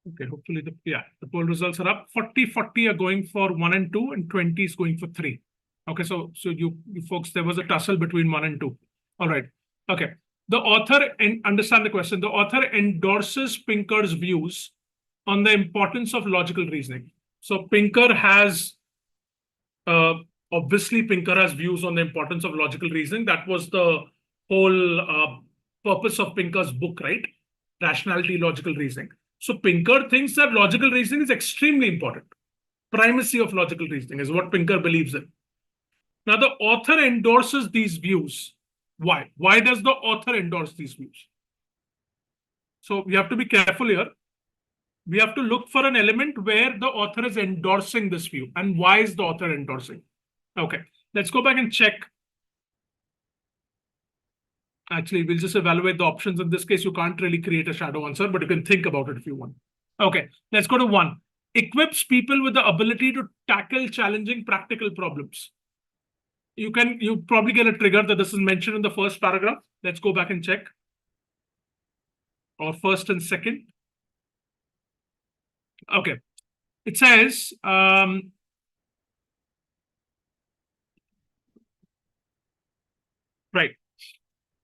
Okay, hopefully the poll results are up. 40 are going for 1 and 2, and 20 is going for 3. Okay, so you folks, there was a tussle between 1 and 2. All right. Okay. The author, and understand the question, the author endorses Pinker's views on the importance of logical reasoning. So Pinker has, obviously Pinker has views on the importance of logical reasoning. That was the whole purpose of Pinker's book, right? Rationality, logical reasoning. So Pinker thinks that logical reasoning is extremely important. Primacy of logical reasoning is what Pinker believes in. Now, the author endorses these views. Why? Why does the author endorse these views? So we have to be careful here. We have to look for an element where the author is endorsing this view. And why is the author endorsing? Okay, let's go back and check. Actually, we'll just evaluate the options. In this case, you can't really create a shadow answer, but you can think about it if you want. Okay, let's go to 1. Equips people with the ability to tackle challenging practical problems. You probably get a trigger that this is mentioned in the first paragraph. Let's go back and check. Or first and second. Okay. It says, right.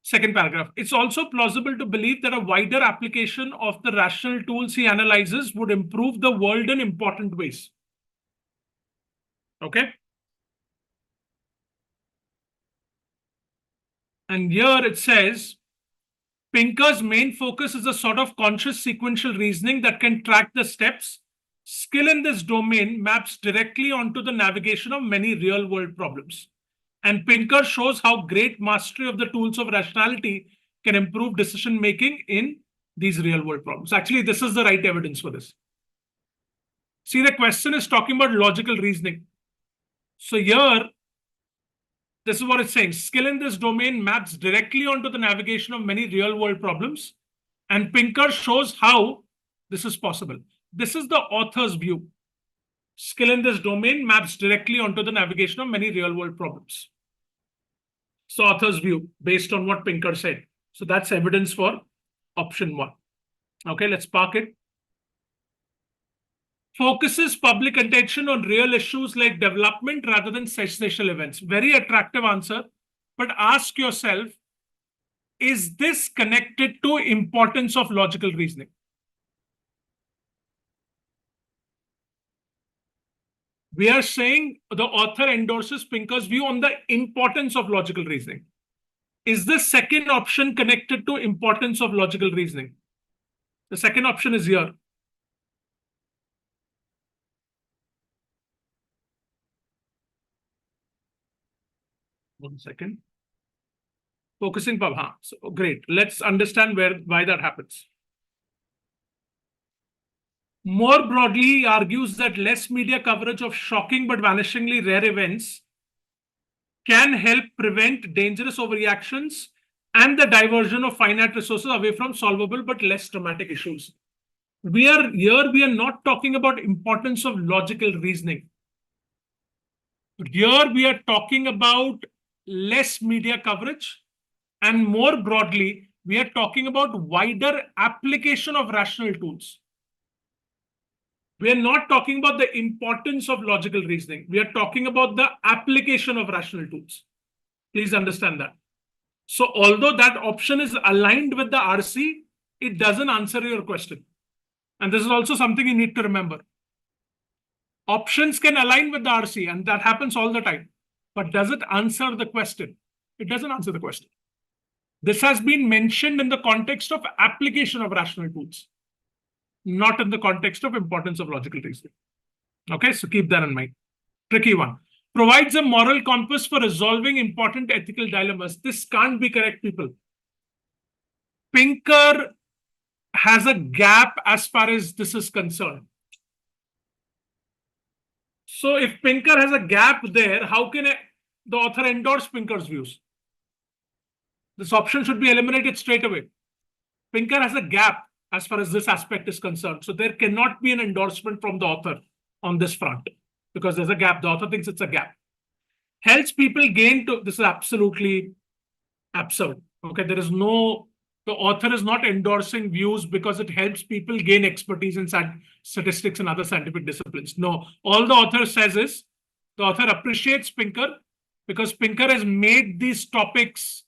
Second paragraph. It's also plausible to believe that a wider application of the rational tools he analyzes would improve the world in important ways. Okay. And here it says, Pinker's main focus is a sort of conscious sequential reasoning that can track the steps. Skill in this domain maps directly onto the navigation of many real-world problems. And Pinker shows how great mastery of the tools of rationality can improve decision-making in these real world problems. Actually, this is the right evidence for this. See, the question is talking about logical reasoning. So here, this is what it's saying. Skill in this domain maps directly onto the navigation of many real world problems. And Pinker shows how this is possible. This is the author's view. Skill in this domain maps directly onto the navigation of many real world problems. So author's view based on what Pinker said. So that's evidence for option 1. Okay, let's park it. Focuses public attention on real issues like development rather than sensational events. Very attractive answer. But ask yourself, is this connected to importance of logical reasoning? We are saying the author endorses Pinker's view on the importance of logical reasoning. Is the second option connected to importance of logical reasoning? The second option is here. One second. Focusing power. So great. Let's understand why that happens. More broadly, he argues that less media coverage of shocking but vanishingly rare events can help prevent dangerous overreactions and the diversion of finite resources away from solvable but less dramatic issues. We are not talking about importance of logical reasoning. Here we are talking about less media coverage, and more broadly, we are talking about wider application of rational tools. We are not talking about the importance of logical reasoning. We are talking about the application of rational tools. Please understand that. So although that option is aligned with the RC, it doesn't answer your question. And this is also something you need to remember. Options can align with the RC, and that happens all the time. But does it answer the question? It doesn't answer the question. This has been mentioned in the context of application of rational tools, not in the context of importance of logical reasoning. Okay, so keep that in mind. Tricky one. Provides a moral compass for resolving important ethical dilemmas. This can't be correct, people. Pinker has a gap as far as this is concerned. So if Pinker has a gap there, how can the author endorse Pinker's views? This option should be eliminated straight away. Pinker has a gap as far as this aspect is concerned. So there cannot be an endorsement from the author on this front because there's a gap. The author thinks it's a gap. Helps people gain to, this is absolutely absurd. Okay, the author is not endorsing views because it helps people gain expertise in statistics and other scientific disciplines. No, all the author says is the author appreciates Pinker because Pinker has made these topics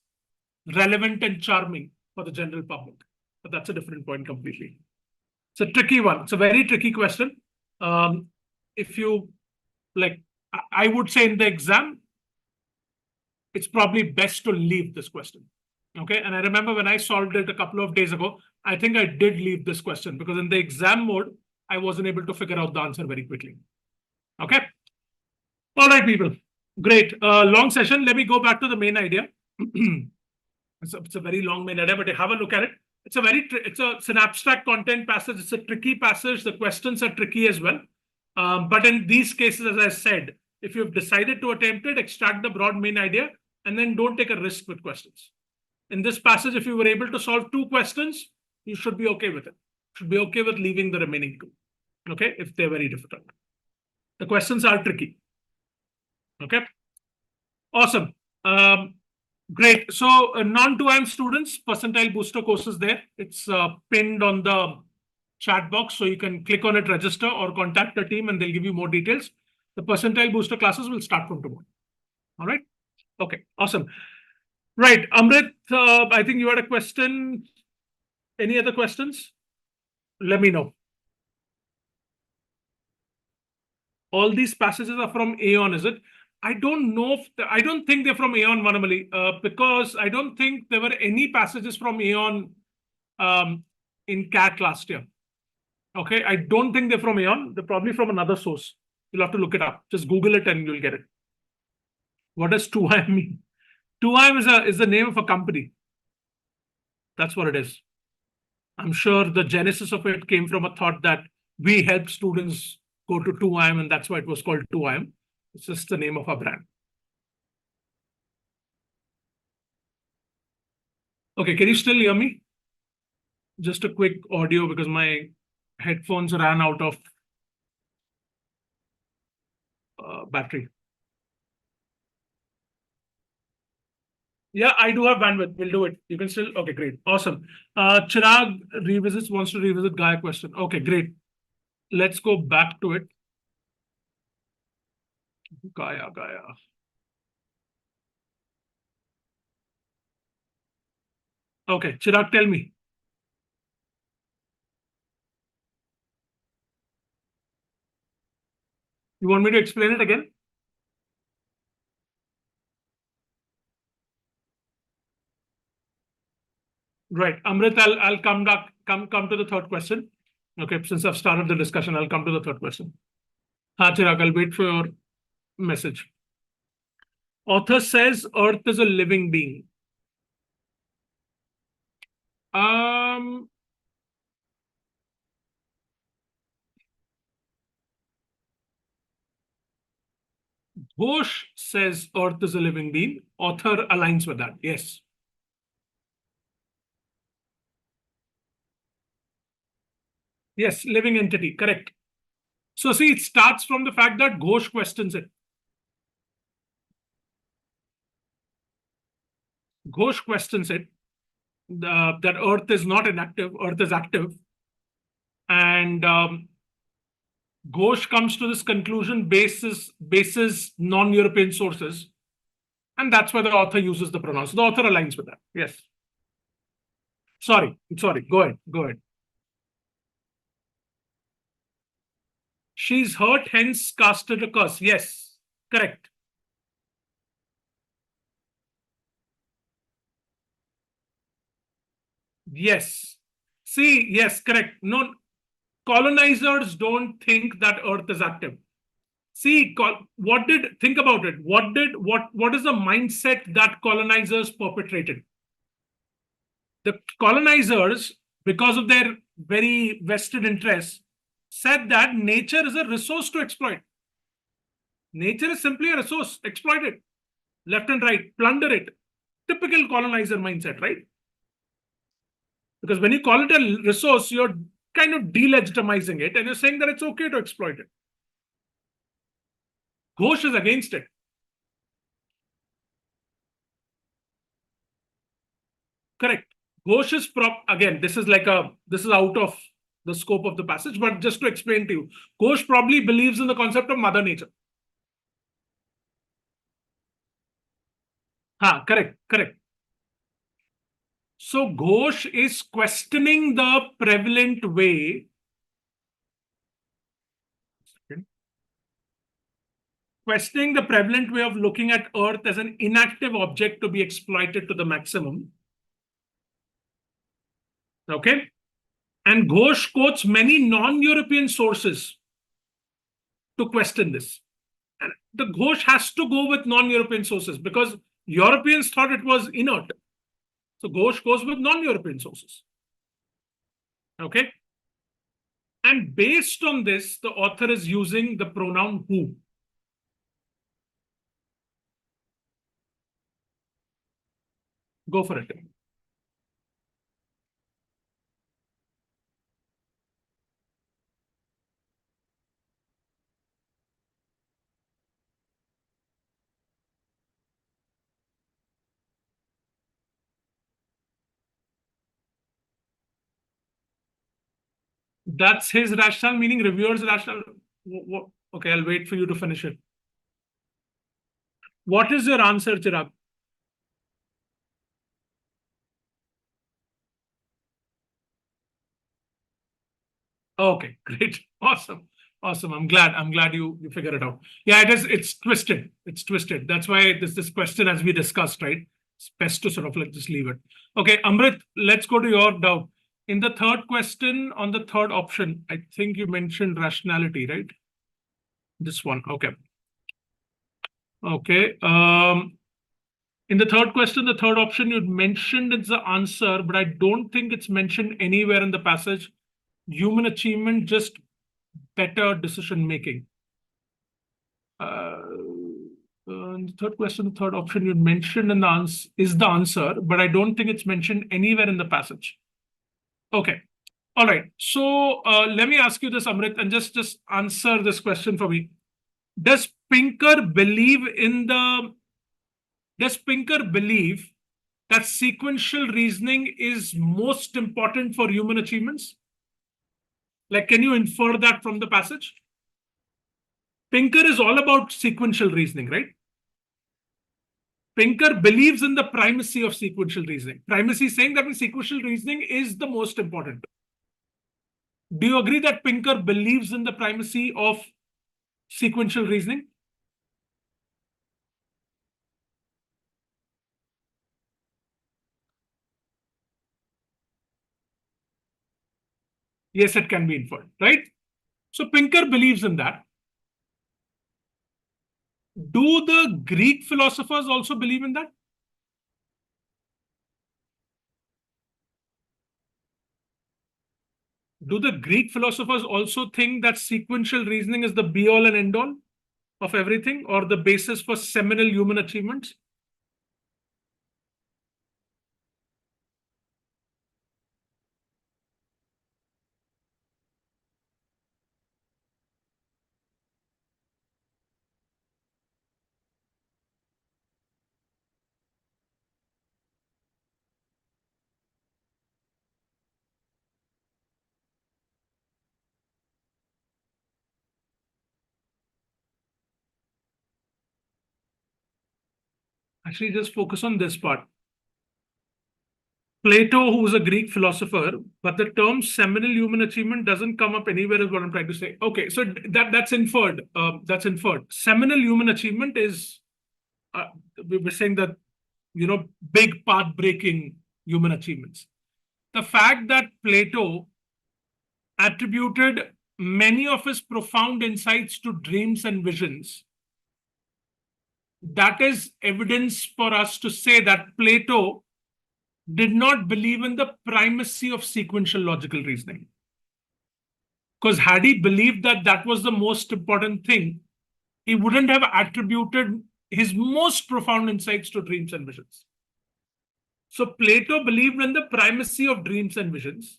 relevant and charming for the general public. But that's a different point completely. It's a tricky one. It's a very tricky question. If you like, I would say in the exam, it's probably best to leave this question. Okay, and I remember when I solved it a couple of days ago, I think I did leave this question because in the exam mode, I wasn't able to figure out the answer very quickly. Okay. All right, people. Great. Long session. Let me go back to the main idea. It's a very long main idea, but have a look at it. It's an abstract content passage. It's a tricky passage. The questions are tricky as well. But in these cases, as I said, if you've decided to attempt it, extract the broad main idea and then don't take a risk with questions. In this passage, if you were able to solve 2 questions, you should be okay with it. Should be okay with leaving the remaining 2. Okay, if they're very difficult. The questions are tricky. Okay. Awesome. Great. So non-2IIM students, percentile booster courses there. It's pinned on the chat box. So you can click on it, register or contact the team and they'll give you more details. The percentile booster classes will start from tomorrow. All right. Okay. Awesome. Right. Amrit, I think you had a question. Any other questions? Let me know. All these passages are from Aeon, is it? I don't know. I don't think they're from Aeon, Vanamali, because I don't think there were any passages from Aeon in CAT last year. Okay, I don't think they're from Aeon. They're probably from another source. You'll have to look it up. Just Google it and you'll get it. What does 2IIM mean? 2IIM is the name of a company. That's what it is. I'm sure the genesis of it came from a thought that we help students go to 2IIM, and that's why it was called 2IIM. It's just the name of our brand. Okay, can you still hear me? Just a quick audio because my headphones ran out of battery. Yeah, I do have bandwidth. We'll do it. You can still. Okay, great. Awesome. Chirag wants to revisit Gaia question. Okay, great. Let's go back to it. Gaia. Okay, Chirag, tell me. You want me to explain it again? Right. Amrit, I'll come back, come to the third question. Okay, since I've started the discussion, I'll come to the third question. Chirag, I'll wait for your message. Author says Earth is a living being. Ghosh says Earth is a living being. Author aligns with that. Yes. Yes, living entity. Correct. So see, it starts from the fact that Ghosh questions it. Ghosh questions it. That Earth is not inactive. Earth is active. And Ghosh comes to this conclusion basis non-European sources. And that's why the author uses the pronouns. The author aligns with that. Yes. Sorry. Go ahead. She's hurt, hence casted a curse. Yes, correct. Yes. See, yes, correct. No, colonizers don't think that Earth is active. See, think about it. What is the mindset that colonizers perpetrated? The colonizers, because of their very vested interests, said that nature is a resource to exploit. Nature is simply a resource, exploit it. Left and right, plunder it. Typical colonizer mindset, right? Because when you call it a resource, you're kind of delegitimizing it and you're saying that it's okay to exploit it. Ghosh is against it. Correct. Ghosh is again, this is out of the scope of the passage, but just to explain to you, Ghosh probably believes in the concept of Mother Nature. Correct. So Ghosh is questioning the prevalent way. Questioning the prevalent way of looking at Earth as an inactive object to be exploited to the maximum. Okay. And Ghosh quotes many non-European sources to question this. And the Ghosh has to go with non-European sources because Europeans thought it was inert. So Ghosh goes with non-European sources. Okay. And based on this, the author is using the pronoun who. Go for it. That's his rationale, meaning reviewer's rationale. Okay, I'll wait for you to finish it. What is your answer, Chirag? Okay, great. Awesome. I'm glad you figured it out. Yeah, it's twisted. That's why this question, as we discussed, right? It's best to sort of just leave it. Okay, Amrit, let's go to your doubt. In the third question, on the third option, I think you mentioned rationality, right? This one. Okay. In the third question, the third option you'd mentioned it's the answer, but I don't think it's mentioned anywhere in the passage. Human achievement, just better decision making. The third question, the third option you mentioned in the answer is the answer, but I don't think it's mentioned anywhere in the passage. Okay. All right. So let me ask you this, Amrit, and just answer this question for me. Does Pinker believe that sequential reasoning is most important for human achievements? Like, can you infer that from the passage? Pinker is all about sequential reasoning, right? Pinker believes in the primacy of sequential reasoning. Primacy saying that sequential reasoning is the most important. Do you agree that Pinker believes in the primacy of sequential reasoning? Yes, it can be inferred, right? So Pinker believes in that. Do the Greek philosophers also believe in that? Do the Greek philosophers also think that sequential reasoning is the be-all and end-all of everything, or the basis for seminal human achievements? Actually, just focus on this part. Plato, who was a Greek philosopher, but the term seminal human achievement doesn't come up anywhere, is what I'm trying to say. Okay, so that's inferred. That's inferred. Seminal human achievement is, we were saying that, big path-breaking human achievements. The fact that Plato attributed many of his profound insights to dreams and visions, that is evidence for us to say that Plato did not believe in the primacy of sequential logical reasoning. Because had he believed that that was the most important thing, he wouldn't have attributed his most profound insights to dreams and visions. So Plato believed in the primacy of dreams and visions.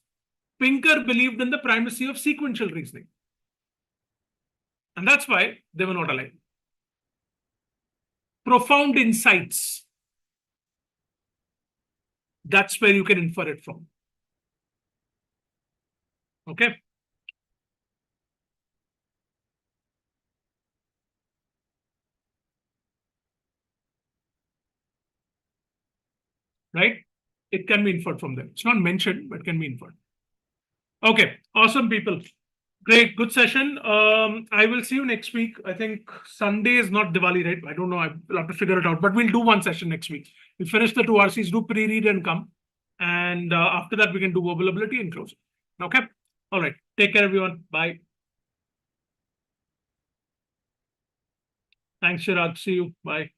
Pinker believed in the primacy of sequential reasoning. And that's why they were not alike. Profound insights. That's where you can infer it from. Okay. Right? It can be inferred from them. It's not mentioned, but can be inferred. Okay. Awesome, people. Great. Good session. I will see you next week. I think Sunday is not Diwali, right? I don't know. I'll have to figure it out. But we'll do one session next week. We finish the 2 RCs, do pre-read and come. And after that, we can do verbal ability and close. Okay. All right. Take care, everyone. Bye. Thanks, Chirag. See you. Bye.